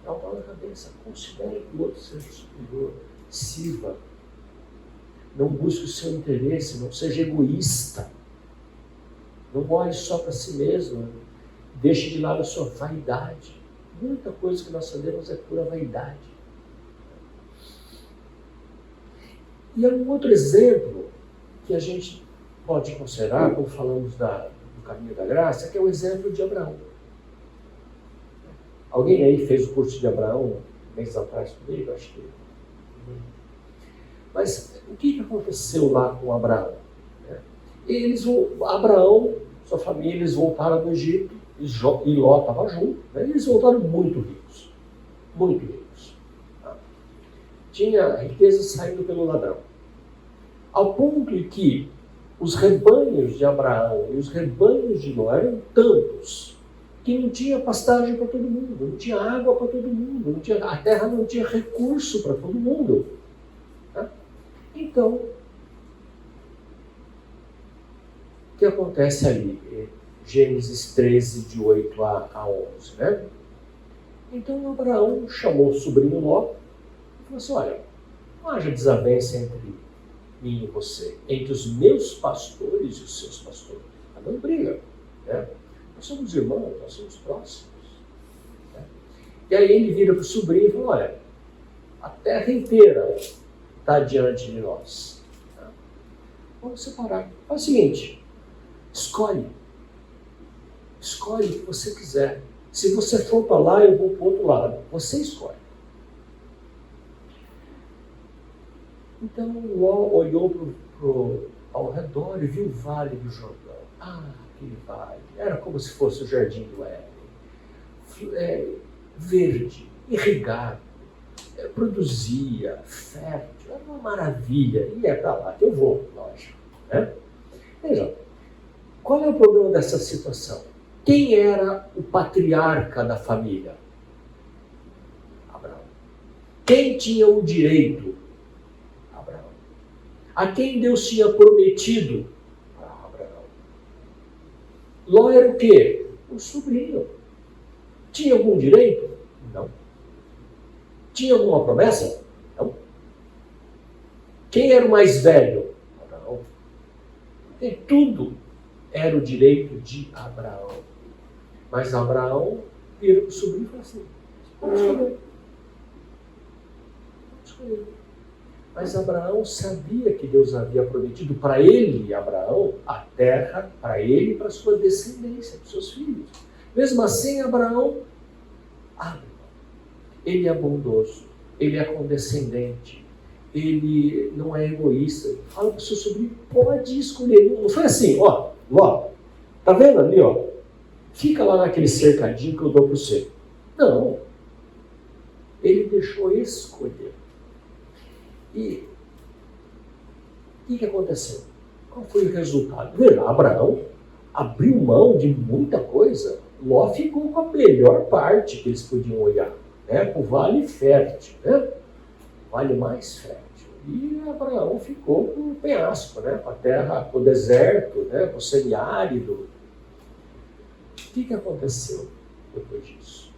Dá um nó na cabeça. Considere que o outro seja superior. Sirva. Não busque o seu interesse, não seja egoísta. Não olhe só para si mesmo. Deixe de lado a sua vaidade. Muita coisa que nós sabemos é pura vaidade. E há um outro exemplo que a gente pode considerar, quando falamos do caminho da graça, que é o exemplo de Abraão. Alguém aí fez o curso de Abraão meses atrás comigo? Acho que. Mas o que aconteceu lá com Abraão? Abraão, sua família, eles voltaram do Egito, e Ló estava junto, né? Eles voltaram muito ricos. Muito ricos. Tá? Tinha riqueza saindo pelo ladrão. Ao ponto em que os rebanhos de Abraão e os rebanhos de Ló eram tantos que não tinha pastagem para todo mundo, não tinha água para todo mundo, a terra não tinha recurso para todo mundo. Tá? Então, o que acontece ali? Gênesis 13, de 8 a 11, né? Então Abraão chamou o sobrinho Ló e falou assim: olha, não haja desavença entre mim e você, entre os meus pastores e os seus pastores. Não briga, né? Nós somos irmãos, nós somos próximos. Né? E aí ele vira para o sobrinho e fala: olha, a terra inteira está diante de nós. Tá? Vamos separar. Faz o seguinte, escolhe o que você quiser. Se você for para lá, eu vou para o outro lado. Você escolhe. Então Ló olhou ao redor e viu o vale do Jordão. Ah, aquele vale. Era como se fosse o jardim do Éden. Verde, irrigado, produzia, fértil. Era uma maravilha. E é para lá que eu vou, lógico. Né? Veja, qual é o problema dessa situação? Quem era o patriarca da família? Abraão. Quem tinha o direito? Abraão. A quem Deus tinha prometido? Abraão. Ló era o quê? O sobrinho. Tinha algum direito? Não. Tinha alguma promessa? Não. Quem era o mais velho? Abraão. E tudo era o direito de Abraão. Mas Abraão vira para o sobrinho e fala assim: vamos escolher. Mas Abraão sabia que Deus havia prometido para ele, Abraão, a terra, para ele e para a sua descendência, para os seus filhos. Mesmo assim, Abraão abre. Ele é bondoso, ele é condescendente, ele não é egoísta. Ele fala para o seu sobrinho: pode escolher. Não foi assim, ó, tá vendo ali, ó? Fica lá naquele cercadinho que eu dou para você. Não. Ele deixou escolher. E o que aconteceu? Qual foi o resultado? Veja, Abraão abriu mão de muita coisa. Ló ficou com a melhor parte que eles podiam olhar, né? Com o vale fértil, né? O vale mais fértil. E Abraão ficou com o penhasco, né? Com a terra, com o deserto, né? Com o semiárido. O que aconteceu depois disso?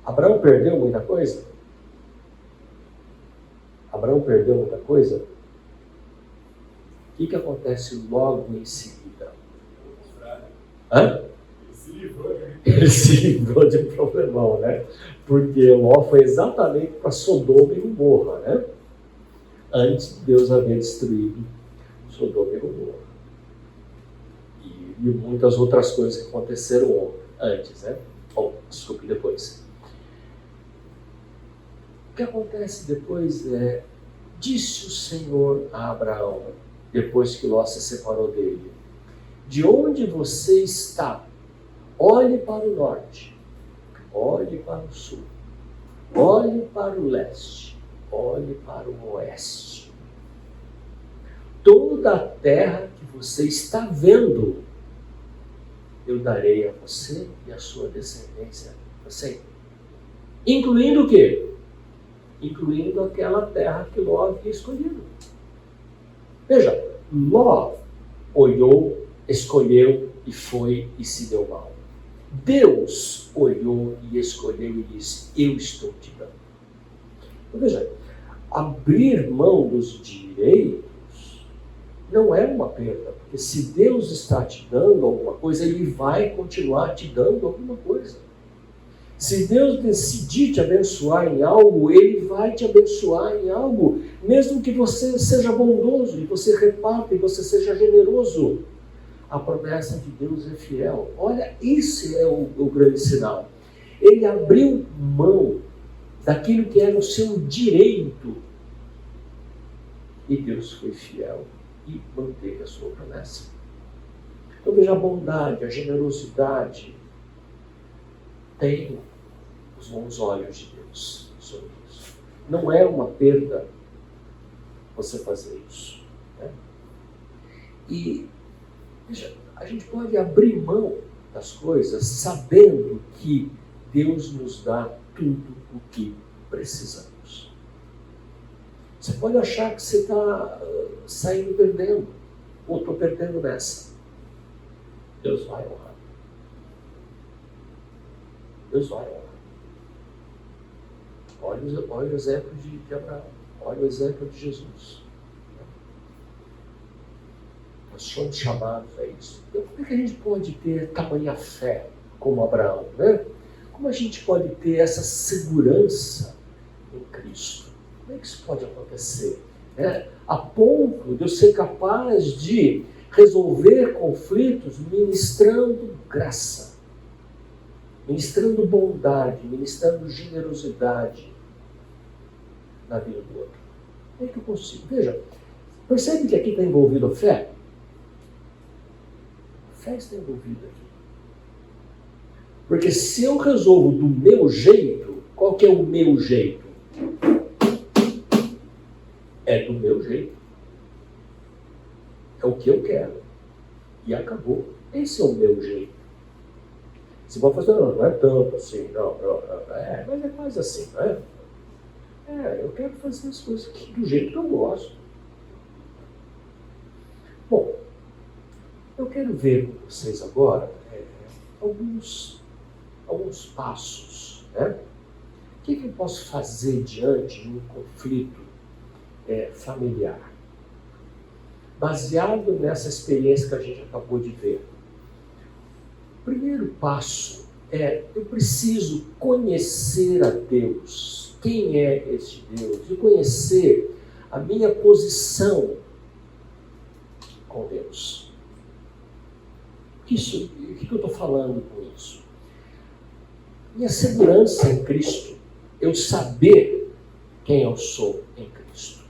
Abraão perdeu muita coisa? Abraão perdeu muita coisa? O que acontece logo em seguida? Hã? Ele se livrou de um problemão, né? Porque Ló foi exatamente para Sodoma e Gomorra, né? Antes Deus havia destruído Sodoma e Gomorra. E muitas outras coisas que aconteceram antes, né? Desculpe, depois. O que acontece depois é: disse o Senhor a Abraão: depois que Ló se separou dele. De onde você está, olhe para o norte, olhe para o sul, olhe para o leste, olhe para o oeste. Toda a terra que você está vendo, eu darei a você e a sua descendência para sempre. Incluindo o quê? Incluindo aquela terra que Ló havia escolhido. Veja, Ló olhou, escolheu e foi e se deu mal. Deus olhou e escolheu e disse, eu estou te dando. Então, veja, abrir mão dos direitos não é uma perda, porque se Deus está te dando alguma coisa, Ele vai continuar te dando alguma coisa. Se Deus decidir te abençoar em algo, Ele vai te abençoar em algo, mesmo que você seja bondoso, e você reparta, e você seja generoso. A promessa de Deus é fiel. Olha, esse é o grande sinal. Ele abriu mão daquilo que era o seu direito, e Deus foi fiel e manteve a sua promessa. Então veja a bondade, a generosidade tem os bons olhos de Deus sobre isso. Não é uma perda você fazer isso, né? E veja, a gente pode abrir mão das coisas sabendo que Deus nos dá tudo o que precisamos. Você pode achar que você está saindo perdendo, ou estou perdendo nessa. Deus vai honrar. Deus vai honrar. Olha o exemplo de Abraão, olha o exemplo de Jesus. Nós somos chamados a isso. Então, como é que a gente pode ter tamanha fé como Abraão, né? Como a gente pode ter essa segurança em Cristo? Como é que isso pode acontecer? A ponto de eu ser capaz de resolver conflitos ministrando graça, ministrando bondade, ministrando generosidade na vida do outro. Como é que eu consigo? Veja, percebe que aqui está envolvido a fé? A fé está envolvida aqui. Porque se eu resolvo do meu jeito, qual que é o meu jeito? É do meu jeito. É o que eu quero. E acabou. Esse é o meu jeito. Você pode fazer, não é tanto assim, não, mas é quase assim, não é? Eu quero fazer as coisas do jeito que eu gosto. Bom, eu quero ver com vocês agora alguns passos, né? O que eu posso fazer diante de um conflito familiar? Baseado nessa experiência que a gente acabou de ver. O primeiro passo eu preciso conhecer a Deus. Quem é este Deus? E conhecer a minha posição com Deus. O que eu estou falando com isso? Minha segurança em Cristo. Eu saber quem eu sou em Cristo.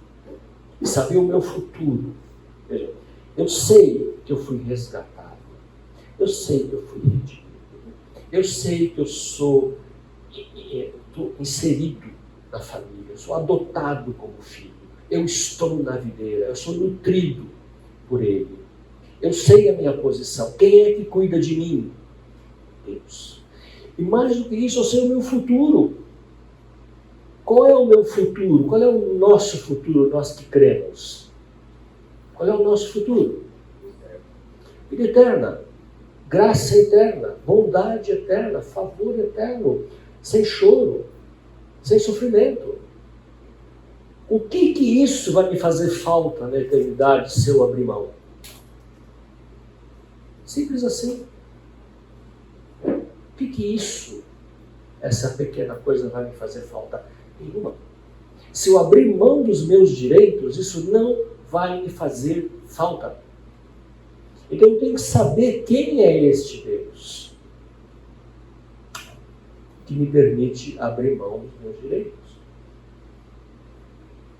E saber o meu futuro. Veja, eu sei que eu fui resgatado. Eu sei que eu fui redimido. Eu sei que eu estou inserido na família. Eu sou adotado como filho. Eu estou na videira. Eu sou nutrido por Ele. Eu sei a minha posição. Quem é que cuida de mim? Deus. E mais do que isso, eu sei o meu futuro. Qual é o meu futuro? Qual é o nosso futuro, nós que cremos? Qual é o nosso futuro? Vida eterna, graça eterna, bondade eterna, favor eterno, sem choro, sem sofrimento. O que isso vai me fazer falta na eternidade se eu abrir mão? Simples assim. O que isso, essa pequena coisa vai me fazer falta? Nenhuma. Se eu abrir mão dos meus direitos, isso não vai me fazer falta. Então eu tenho que saber quem é este Deus que me permite abrir mão dos meus direitos.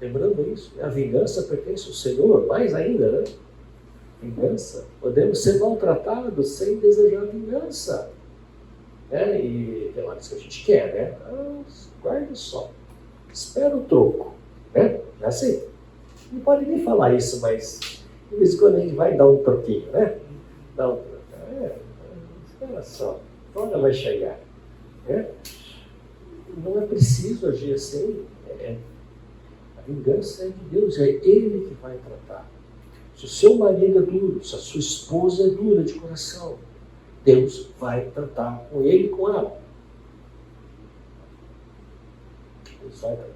Lembrando isso, a vingança pertence ao Senhor, mais ainda, né? Vingança. Podemos ser maltratados sem desejar vingança. Né? E tem horas que a gente quer, né? Guarda só. Espera o troco. Né? É assim. Não pode nem falar isso, mas de vez em quando a gente vai dar um troquinho, né? Dá um troquinho. Espera só. A hora vai chegar. Né? Não é preciso agir assim. A vingança é de Deus, é Ele que vai tratar. Se o seu marido é duro, se a sua esposa é dura de coração, Deus vai tratar com ele e com ela. Deus vai tratar.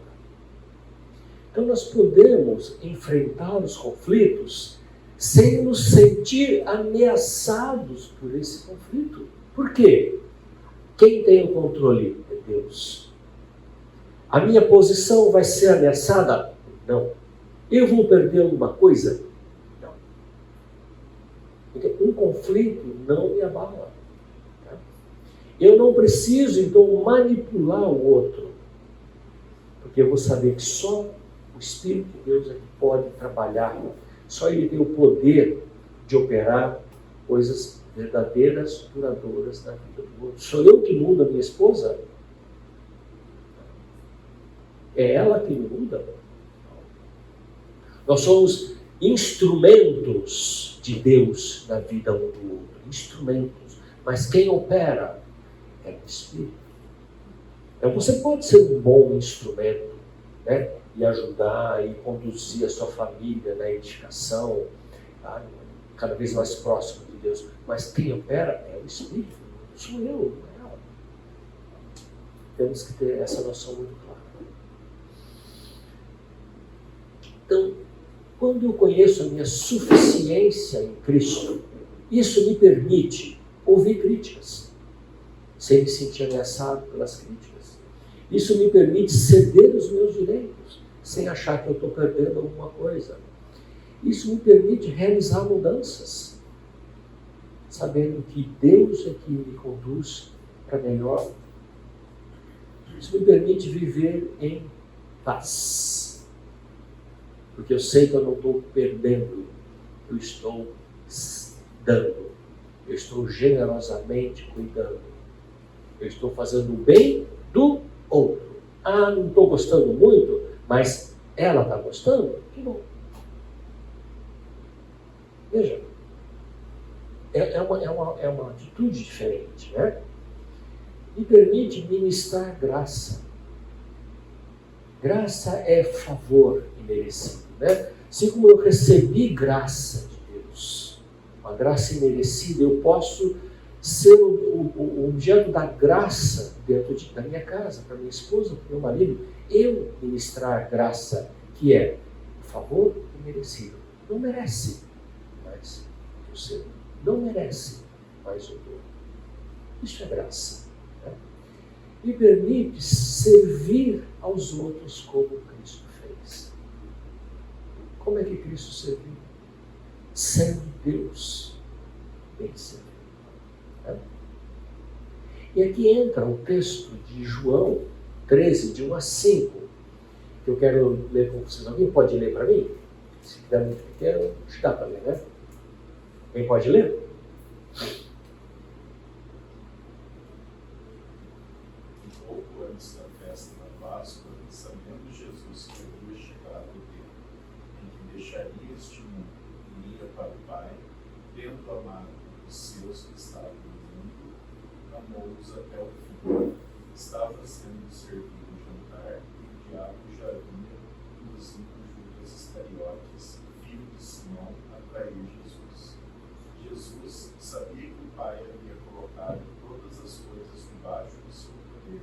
Então nós podemos enfrentar os conflitos sem nos sentir ameaçados por esse conflito. Por quê? Quem tem o controle é Deus. A minha posição vai ser ameaçada? Não. Eu vou perder alguma coisa? Não. Então, um conflito não me abala. Tá? Eu não preciso, então, manipular o outro. Porque eu vou saber que só o Espírito de Deus é que pode trabalhar. Só Ele tem o poder de operar coisas verdadeiras, duradouras na vida do outro. Sou eu que mudo a minha esposa? É ela que me muda? Nós somos instrumentos de Deus na vida um do outro. Instrumentos. Mas quem opera é o Espírito. Então você pode ser um bom instrumento, né? E ajudar e conduzir a sua família na edificação, tá? Cada vez mais próximo de Deus. Mas quem opera é o Espírito. Sou eu, não é ela. Temos que ter essa noção muito clara. Então, quando eu conheço a minha suficiência em Cristo, isso me permite ouvir críticas, sem me sentir ameaçado pelas críticas. Isso me permite ceder os meus direitos, sem achar que eu estou perdendo alguma coisa. Isso me permite realizar mudanças, sabendo que Deus é que me conduz para melhor. Isso me permite viver em paz. Porque eu sei que eu não estou perdendo, eu estou dando, eu estou generosamente cuidando, eu estou fazendo o bem do outro. Não estou gostando muito, mas ela está gostando? Que bom. Veja, é uma atitude diferente, né? Me permite ministrar graça. Graça é favor imerecido, né? Assim como eu recebi graça de Deus, uma graça imerecida, eu posso ser o objeto da graça dentro da minha casa, para minha esposa, para meu marido. Eu ministrar graça, que é favor imerecido. Não merece, mas você não merece, mas eu dou. Isso é graça. Me permite servir aos outros como Cristo fez. Como é que Cristo serviu? Sendo Deus, ele serviu. E aqui entra o texto de João 13, de 1 a 5, que eu quero ler com vocês. Alguém pode ler para mim? Se quiser muito pequeno, acho que dá para ler, né? Quem pode ler? Antes da festa da Páscoa, sabendo Jesus que havia chegado o tempo em que deixaria este mundo e iria para o Pai, tendo amado os seus que estavam no mundo, amou-os até o fim. Estava sendo servido o jantar e o diabo já havia induzido Judas Iscariotes, filho de Simão, a trair Jesus. Jesus sabia que o Pai havia colocado todas as coisas debaixo do seu poder,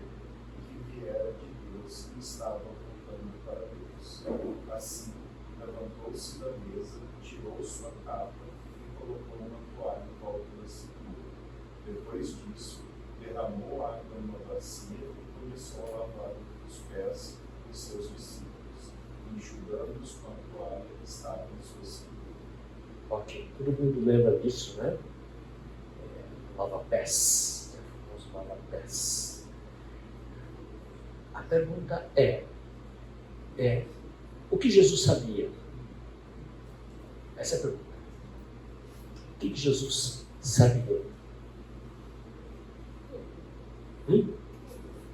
era de Deus e estava apontando para Deus. Assim, levantou-se da mesa, tirou sua capa e colocou uma toalha em volta da cintura. Depois disso, derramou água numa bacia e começou a lavar os pés dos seus discípulos, enxugando-os com a toalha que estava em sua cintura. Ok, todo mundo lembra disso, né? Lava-pés, o famoso lava-pés. A pergunta é O que Jesus sabia? Essa é a pergunta. O que Jesus sabia?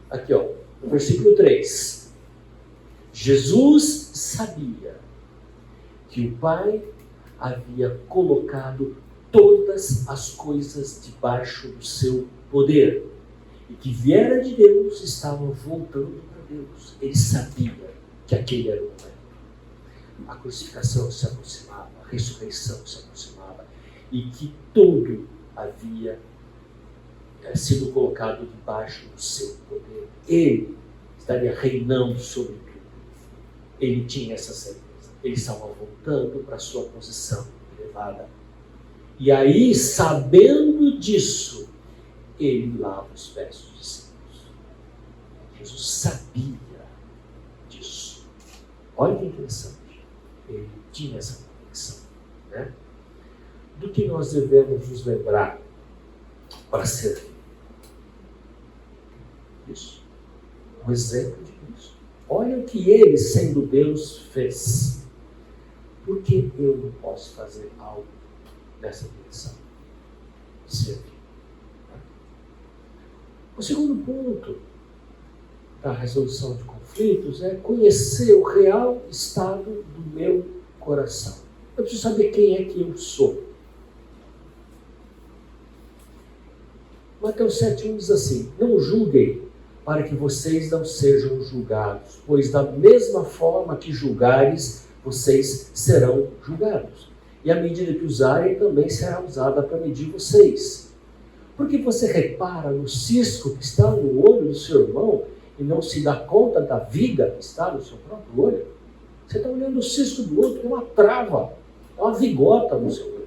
Aqui, ó, no versículo 3. Jesus sabia que o Pai havia colocado todas as coisas debaixo do seu poder e que viera de Deus estavam voltando para Deus. Ele sabia que aquele era o momento. A crucificação se aproximava, a ressurreição se aproximava e que tudo havia sido colocado debaixo do seu poder. Ele estaria reinando sobre tudo. Ele tinha essa certeza. Ele estava voltando para a sua posição elevada. E aí, sabendo disso, ele lava os pés dos discípulos. Jesus sabia disso. Olha que interessante. Ele tinha essa convicção, né? Do que nós devemos nos lembrar para servir. Isso. Um exemplo de Cristo. Olha o que ele, sendo Deus, fez. Por que eu não posso fazer algo nessa direção? Servir. O segundo ponto da resolução de conflitos é conhecer o real estado do meu coração. Eu preciso saber quem é que eu sou. Mateus 7,1 diz assim: não julguem para que vocês não sejam julgados, pois da mesma forma que julgares, vocês serão julgados. E a medida que usarem também será usada para medir vocês. Porque você repara no cisco que está no olho do seu irmão e não se dá conta da viga que está no seu próprio olho? Você está olhando o cisco do outro, que é uma trava, é uma vigota no seu olho.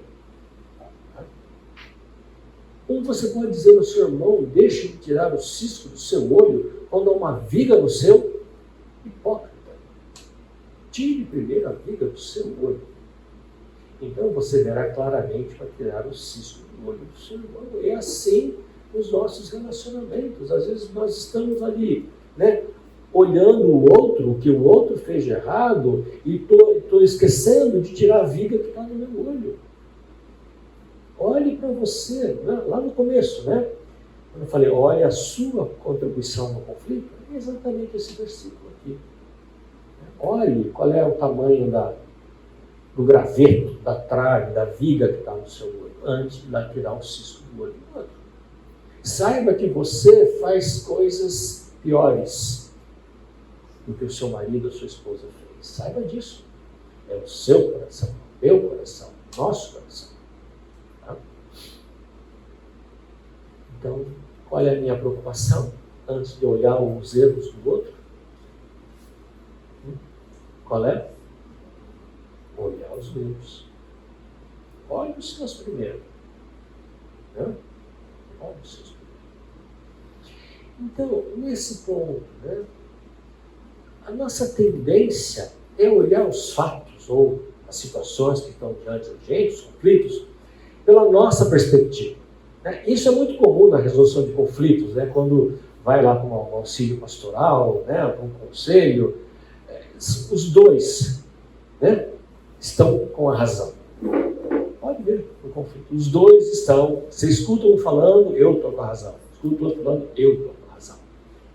Como você pode dizer ao seu irmão, deixe de tirar o cisco do seu olho quando há uma viga no seu? Hipócrita. Tire primeiro a viga do seu olho. Então você verá claramente para tirar o cisco do olho do seu irmão. É assim nos nossos relacionamentos. Às vezes nós estamos ali, né, olhando o outro, o que o outro fez de errado, e estou esquecendo de tirar a viga que está no meu olho. Olhe para você, né? Lá no começo, né? Quando eu falei, olha a sua contribuição no conflito, é exatamente esse versículo aqui. Olhe qual é o tamanho do graveto, da trave, da viga que está no seu olho, antes de lá tirar o cisco do olho do outro. Saiba que você faz coisas piores do que o seu marido ou sua esposa fez. Saiba disso. É o seu coração, o meu coração, o nosso coração. Então, qual é a minha preocupação antes de olhar os erros do outro? Qual é? Olhar os meus. Olhe os seus primeiro. Né? Olhe os seus primeiro. Então, nesse ponto, né, a nossa tendência é olhar os fatos ou as situações que estão diante da gente, os conflitos, pela nossa perspectiva. Isso é muito comum na resolução de conflitos, né? Quando vai lá para um auxílio pastoral, né? Para um conselho, os dois, né, estão com a razão. Pode ver no conflito. Os dois estão, você escuta um falando, eu estou com a razão. Escuta o outro falando, eu estou com a razão.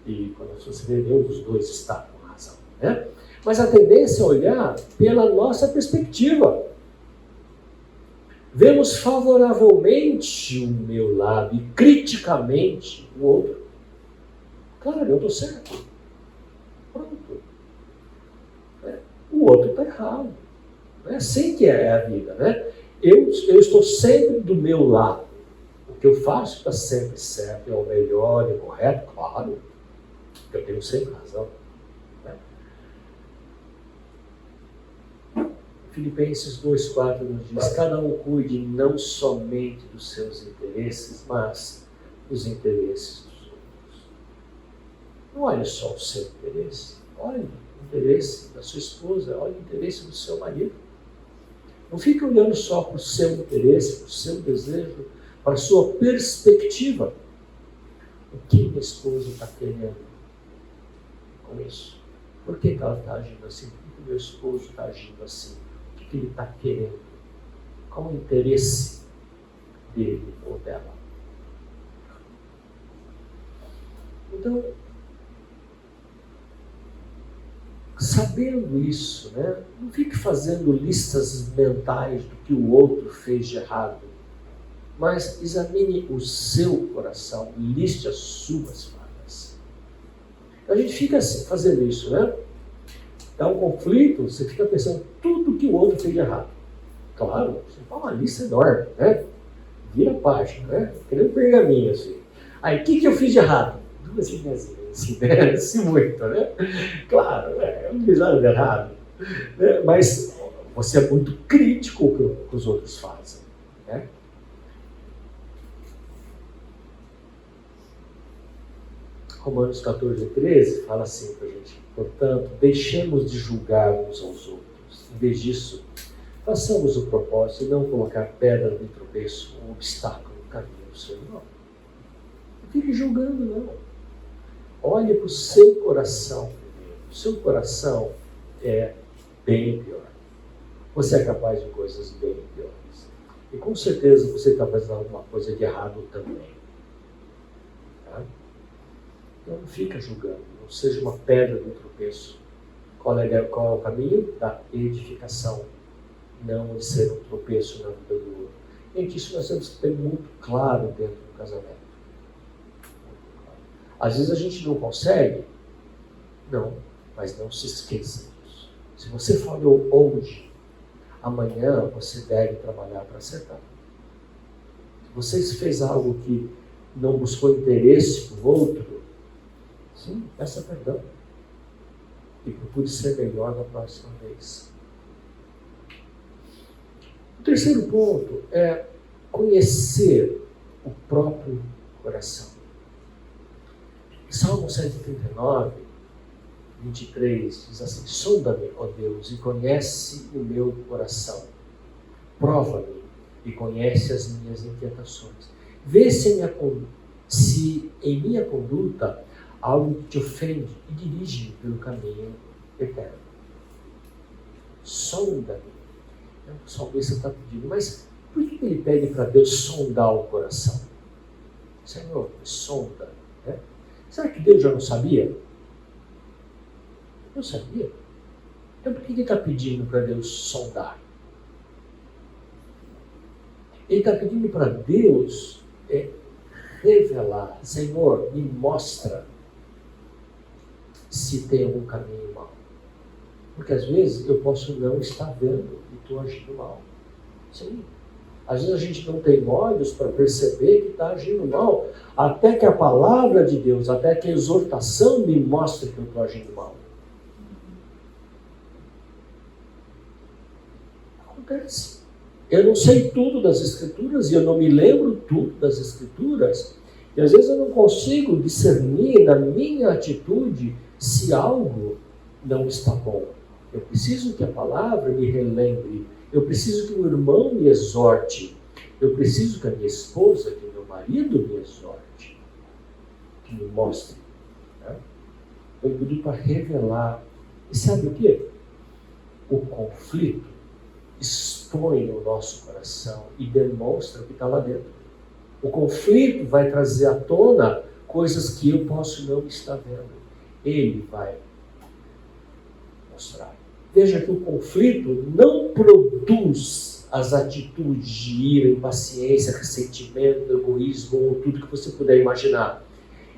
E quando você vê, nenhum dos dois está com a razão. Né? Mas a tendência é olhar pela nossa perspectiva. Vemos favoravelmente o meu lado e criticamente o outro. Claro, eu estou certo. Pronto. O outro está errado. É assim que é a vida. Né? Eu estou sempre do meu lado. O que eu faço está sempre certo, é o melhor, é o correto, claro. Eu tenho sempre razão. Filipenses 2,4 nos diz: cada um cuide não somente dos seus interesses, mas dos interesses dos outros. Não olhe só o seu interesse, olhe o interesse da sua esposa, olhe o interesse do seu marido. Não fique olhando só para o seu interesse, para o seu desejo, para a sua perspectiva. O que minha esposa está querendo com isso? Por que ela está agindo assim? meu esposo está agindo assim? O que ele está querendo? Qual o interesse dele ou dela? Então, sabendo isso, né, não fique fazendo listas mentais do que o outro fez de errado, mas examine o seu coração, liste as suas falhas. A gente fica assim, fazendo isso, né? Dá um conflito, você fica pensando tudo que o outro fez de errado. Claro, você faz uma lista enorme, né? Vira a página, né? Querendo pergaminho, assim. Aí, o que eu fiz de errado? 2 linhazinhas, assim, né? Assim muito, né? Claro, eu não fiz nada de errado. Né? Mas você é muito crítico com o que os outros fazem, né? Romanos 14:13 fala assim para a gente: portanto, deixemos de julgar uns aos outros. Em vez disso, façamos o propósito de não colocar pedra de tropeço, um obstáculo no caminho do seu irmão. Não fique julgando, não. Olhe para o seu coração primeiro. O seu coração é bem pior. Você é capaz de coisas bem piores. E com certeza você está fazendo alguma coisa de errado também. Tá? Então não fica julgando, não seja uma pedra de tropeço. Qual é o caminho? Da edificação, não de ser um tropeço na vida do outro. Gente, isso nós temos que ter muito claro dentro do casamento. Às vezes a gente não consegue, não, mas não se esqueça disso. Se você falhou hoje, amanhã você deve trabalhar para acertar. Se você fez algo que não buscou interesse para o outro, sim, peça perdão. E procure ser melhor na próxima vez. O terceiro ponto é conhecer o próprio coração. Salmo 139, 23, diz assim: sonda-me, ó Deus, e conhece o meu coração. Prova-me e conhece as minhas inquietações. Vê se em minha conduta há algo que te ofende e dirige-me pelo caminho eterno. Sonda-me. O salmista está pedindo, mas por que ele pede para Deus sondar o coração? Senhor, sonda. Né? Será que Deus já não sabia? Não sabia. Então por que ele está pedindo para Deus sondar? Ele está pedindo para Deus revelar. Senhor, me mostra se tem algum caminho mau. Porque às vezes eu posso não estar vendo e estou agindo mal. Sim. Às vezes a gente não tem olhos para perceber que está agindo mal, até que a palavra de Deus, até que a exortação me mostre que eu estou agindo mal. Acontece. Eu não sei tudo das Escrituras e eu não me lembro tudo das Escrituras. E às vezes eu não consigo discernir na minha atitude se algo não está bom. Eu preciso que a palavra me relembre. Eu preciso que o irmão me exorte. Eu preciso que a minha esposa, que o meu marido me exorte. Que me mostre. Né? Eu pedi para revelar. E sabe o quê? O conflito expõe o nosso coração e demonstra o que está lá dentro. O conflito vai trazer à tona coisas que eu posso não estar vendo. Ele vai mostrar. Veja que o conflito não produz as atitudes de ira, impaciência, ressentimento, egoísmo ou tudo que você puder imaginar.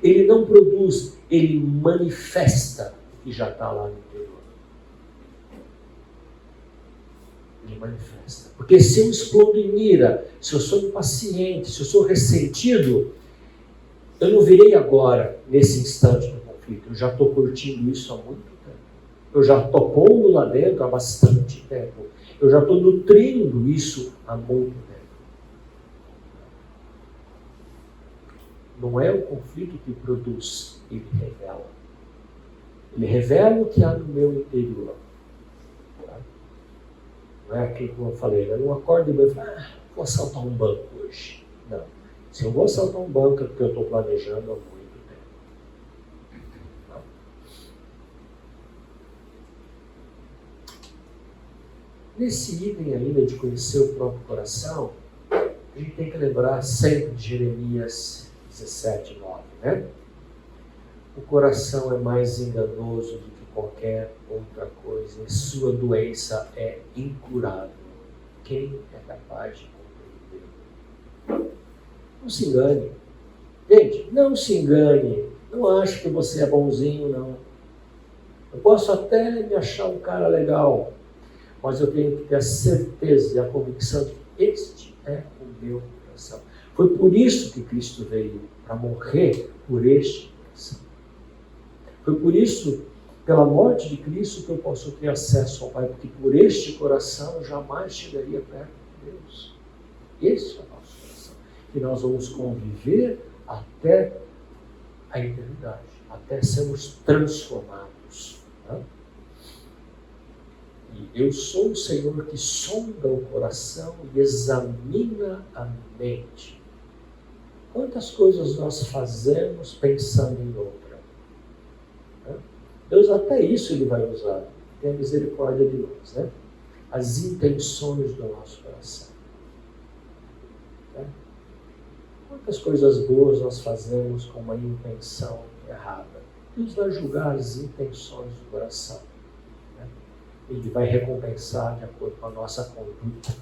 Ele não produz, ele manifesta o que já está lá no interior. Ele manifesta. Porque se eu explodo em ira, se eu sou impaciente, se eu sou ressentido, eu não virei agora, nesse instante do conflito. Eu já estou curtindo isso há muito tempo. Eu já estou pondo lá dentro há bastante tempo. Eu já estou nutrindo isso há muito tempo. Não é o conflito que produz, ele revela. Ele revela o que há no meu interior. Não é aquilo que eu falei, eu não acordo e vou falar, vou assaltar um banco hoje. Não. Se eu vou assaltar um banco é porque eu estou planejando há muito tempo. Não. nesse item ainda de conhecer o próprio coração, a gente tem que lembrar sempre de Jeremias 17, 9, né? O coração é mais enganoso do que qualquer outra coisa, e sua doença é incurável. Quem é capaz de compreender? Não se engane. Gente, não se engane. Não ache que você é bonzinho, não. Eu posso até me achar um cara legal, mas eu tenho que ter a certeza e a convicção de que este é o meu coração. Foi por isso que Cristo veio, para morrer por este coração. Foi por isso, pela morte de Cristo, que eu posso ter acesso ao Pai, porque por este coração eu jamais chegaria perto de Deus. Este é o nosso coração. E nós vamos conviver até a eternidade, até sermos transformados. Né? E eu sou o Senhor que sonda o coração e examina a mente. Quantas coisas nós fazemos pensando em outra? Deus até isso Ele vai usar. Tem a misericórdia de nós, né? As intenções do nosso coração. Né? Quantas coisas boas nós fazemos com uma intenção errada? Deus vai julgar as intenções do coração. Né? Ele vai recompensar de acordo com a nossa conduta.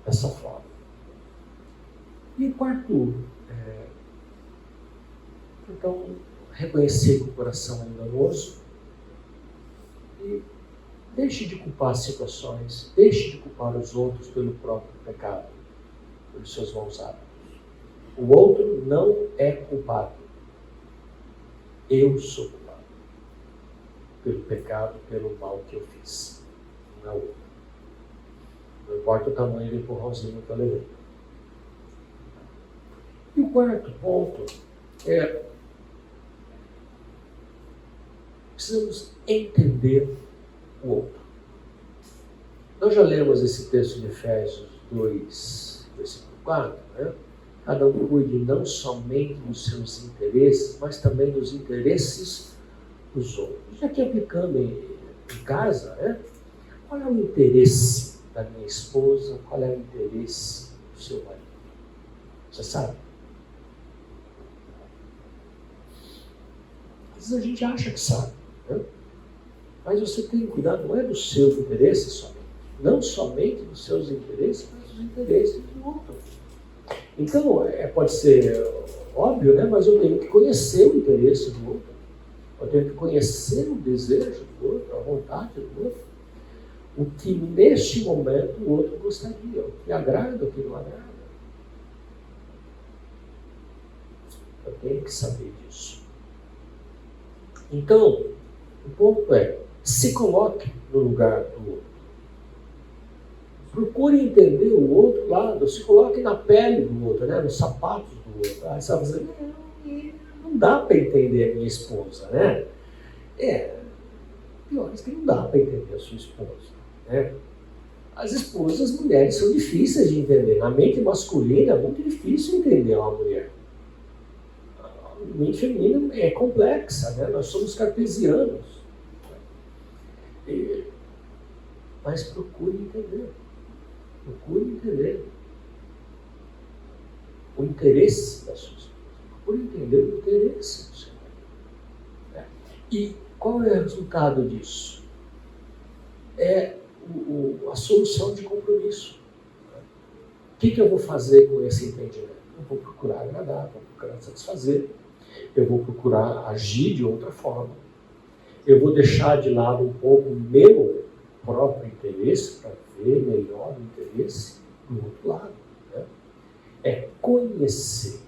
Dessa forma. E quarto, então, reconhecer que o coração é enganoso e deixe de culpar situações, deixe de culpar os outros pelo próprio pecado, pelos seus maus hábitos. O outro não é culpado. Eu sou culpado pelo pecado, pelo mal que eu fiz. Não é o outro. Não importa o tamanho do empurrãozinho que eu levei. E o quarto ponto é: precisamos entender o outro. Nós já lemos esse texto de Efésios 2, versículo 4, né? Cada um cuide não somente dos seus interesses, mas também dos interesses dos outros. Já que aplicando em casa, né? Qual é o interesse da minha esposa? Qual é o interesse do seu marido? Você sabe? Às vezes a gente acha que sabe, né? Mas você tem que cuidar, não é dos seus interesses somente. Não somente dos seus interesses, mas dos interesses do outro. Então, pode ser óbvio, né? Mas eu tenho que conhecer o interesse do outro. Eu tenho que conhecer o desejo do outro, a vontade do outro. O que neste momento o outro gostaria, o que agrada, o que não agrada. Eu tenho que saber disso. Então, o ponto é: se coloque no lugar do outro. Procure entender o outro lado, se coloque na pele do outro, né? Nos sapatos do outro. Aí você vai dizer: não dá para entender a minha esposa, né? Pior é que não dá para entender a sua esposa, né? As esposas, as mulheres são difíceis de entender. Na mente masculina é muito difícil entender uma mulher. A mente feminina é complexa, né? Nós somos cartesianos. Mas procure entender. Procure entender o interesse da sua esposa. Procure entender o interesse do seu marido. E qual é o resultado disso? É a solução de compromisso. O que eu vou fazer com esse entendimento? Eu vou procurar agradar, vou procurar satisfazer. Eu vou procurar agir de outra forma. Eu vou deixar de lado um pouco o meu próprio interesse para ver melhor o interesse do outro lado. Né? É conhecer.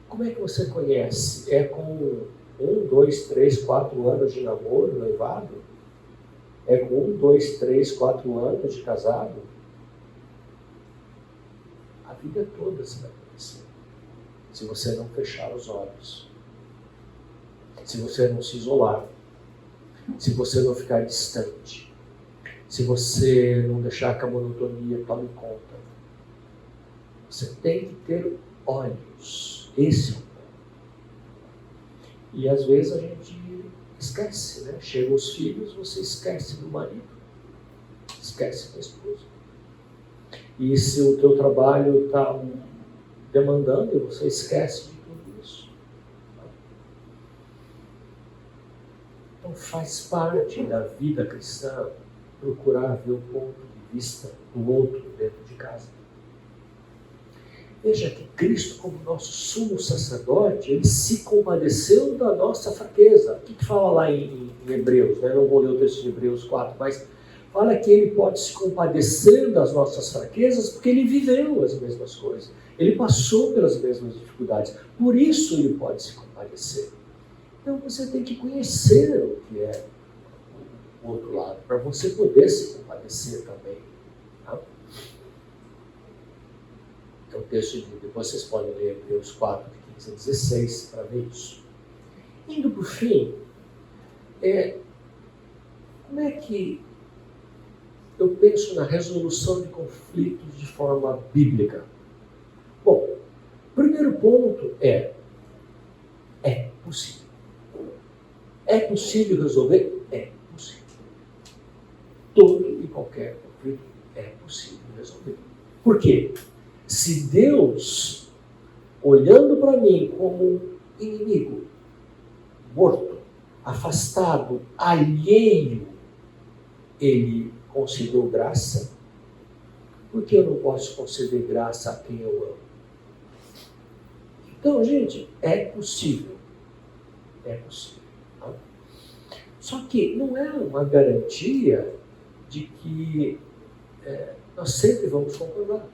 Como é que você conhece? É com 1, 2, 3, 4 anos de namoro, noivado? É com 1, 2, 3, 4 anos de casado? A vida toda você vai conhecer. Se você não fechar os olhos. Se você não se isolar. Se você não ficar distante. Se você não deixar que a monotonia tome conta. Você tem que ter olhos. Esse é o ponto. E às vezes a gente esquece, né? Chegam os filhos, você esquece do marido, esquece da esposa. E se o teu trabalho está demandando, você esquece de tudo isso. Então faz parte da vida cristã procurar ver o ponto de vista do outro dentro de casa. Veja que Cristo, como nosso sumo sacerdote, ele se compadeceu da nossa fraqueza. O que fala lá em Hebreus? Né? Não vou ler o texto de Hebreus 4, mas fala que ele pode se compadecer das nossas fraquezas porque ele viveu as mesmas coisas. Ele passou pelas mesmas dificuldades. Por isso ele pode se compadecer. Então você tem que conhecer o que é o outro lado, para você poder se compadecer também. Tá? Então, o texto de depois vocês podem ler Hebreus 4, de 15 a 16, para ver isso. Indo para o fim, como é que eu penso na resolução de conflitos de forma bíblica? Bom, o primeiro ponto é possível. É possível resolver? É possível. Todo e qualquer conflito é possível resolver. Por quê? Se Deus, olhando para mim como inimigo, morto, afastado, alheio, ele concedeu graça, por que eu não posso conceder graça a quem eu amo? Então, gente, é possível. É possível. Tá? Só que não é uma garantia de que nós sempre vamos concordar.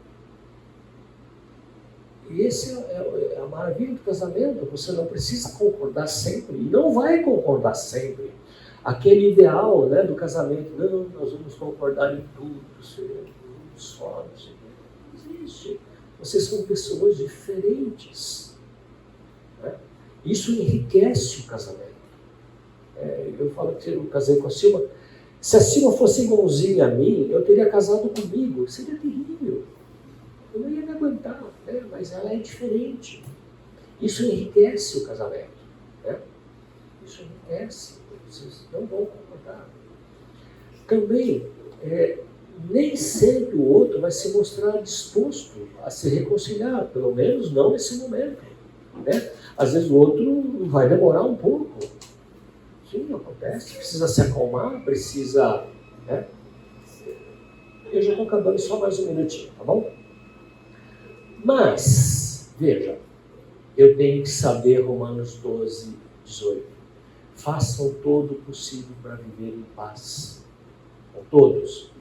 E essa é a maravilha do casamento. Você não precisa concordar sempre. E não vai concordar sempre. Aquele ideal, né, do casamento. Não, nós vamos concordar em tudo. Só, não sei o que. Não existe. Vocês são pessoas diferentes. Né? Isso enriquece o casamento. Eu falo que eu casei com a Silma. Se a Silma fosse igualzinha a mim, eu teria casado comigo. Seria terrível. Eu não ia me aguentar, né? Mas ela é diferente. Isso enriquece o casamento. Né? Isso enriquece. Vocês não vão concordar. Também, nem sempre o outro vai se mostrar disposto a se reconciliar, pelo menos não nesse momento. Né? Às vezes o outro vai demorar um pouco. Sim, acontece. Precisa se acalmar, precisa... Né? Eu já estou acabando só mais um minutinho, tá bom? Mas, veja, eu tenho que saber Romanos 12, 18. Façam todo o possível para viver em paz com todos.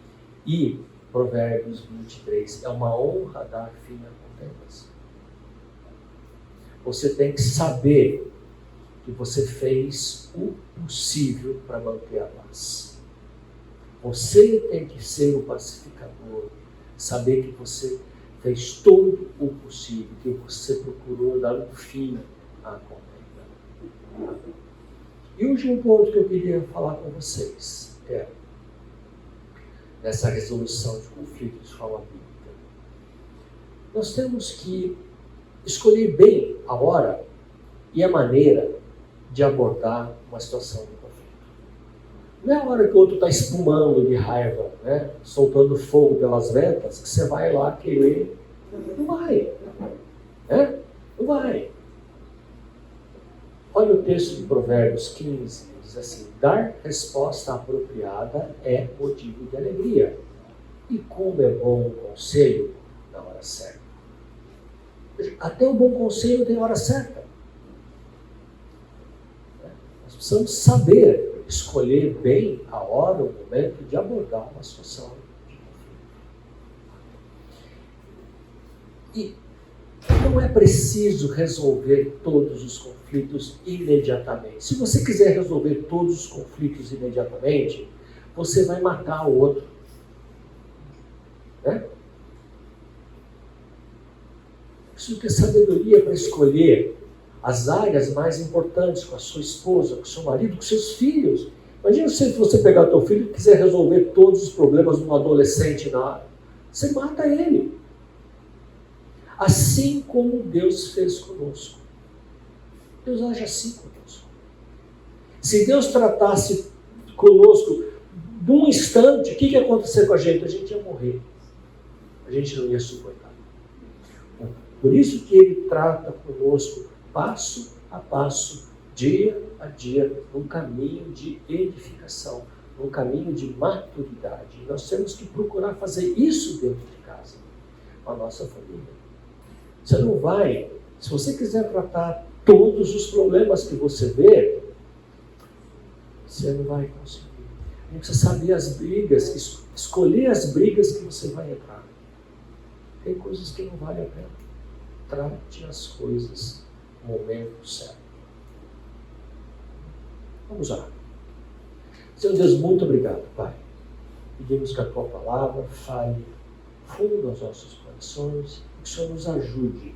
E Provérbios 23, é uma honra dar fim a contendas. Você tem que saber que você fez o possível para manter a paz. Você tem que ser o pacificador, saber que você fez todo o possível, que você procurou dar um fim à contenda. E o último ponto que eu queria falar com vocês nessa resolução de conflitos de forma bíblica. Nós temos que escolher bem a hora e a maneira de abordar uma situação de conflito. Não é a hora que o outro está espumando de raiva, né? Soltando fogo pelas ventas, que você vai lá querer. Não vai. Né? Não vai. Olha o texto de Provérbios 15, diz assim: dar resposta apropriada é motivo de alegria. E como é bom o conselho na hora certa. Até o bom conselho tem hora certa. Nós precisamos saber escolher bem a hora, o momento de abordar uma situação de conflito. E não é preciso resolver todos os conflitos imediatamente. Se você quiser resolver todos os conflitos imediatamente, você vai matar o outro. Né? Preciso ter sabedoria para escolher as áreas mais importantes com a sua esposa, com o seu marido, com seus filhos. Imagina se você pegar o teu filho e quiser resolver todos os problemas de um adolescente na área. Você mata ele. Assim como Deus fez conosco. Deus age assim conosco. Se Deus tratasse conosco num instante, o que ia acontecer com a gente? A gente ia morrer. A gente não ia suportar. Por isso que Ele trata conosco passo a passo, dia a dia, num caminho de edificação, num caminho de maturidade. E nós temos que procurar fazer isso dentro de casa, com a nossa família. Você não vai, se você quiser tratar todos os problemas que você vê, você não vai conseguir. A gente precisa saber as brigas, escolher as brigas que você vai entrar. Tem coisas que não valem a pena. Trate as coisas no momento certo. Vamos lá. Senhor Deus, muito obrigado, Pai. Pedimos que a Tua palavra fale fundo aos nossos corações e que o Senhor nos ajude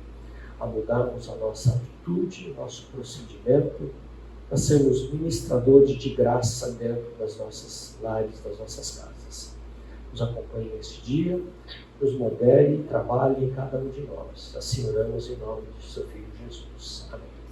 a mudarmos a nossa atitude, nosso procedimento, para sermos ministradores de graça dentro das nossas lares, das nossas casas. Nos acompanhe neste dia, nos modere e trabalhe em cada um de nós. Assim oramos em nome de Seu Filho Jesus. Amém.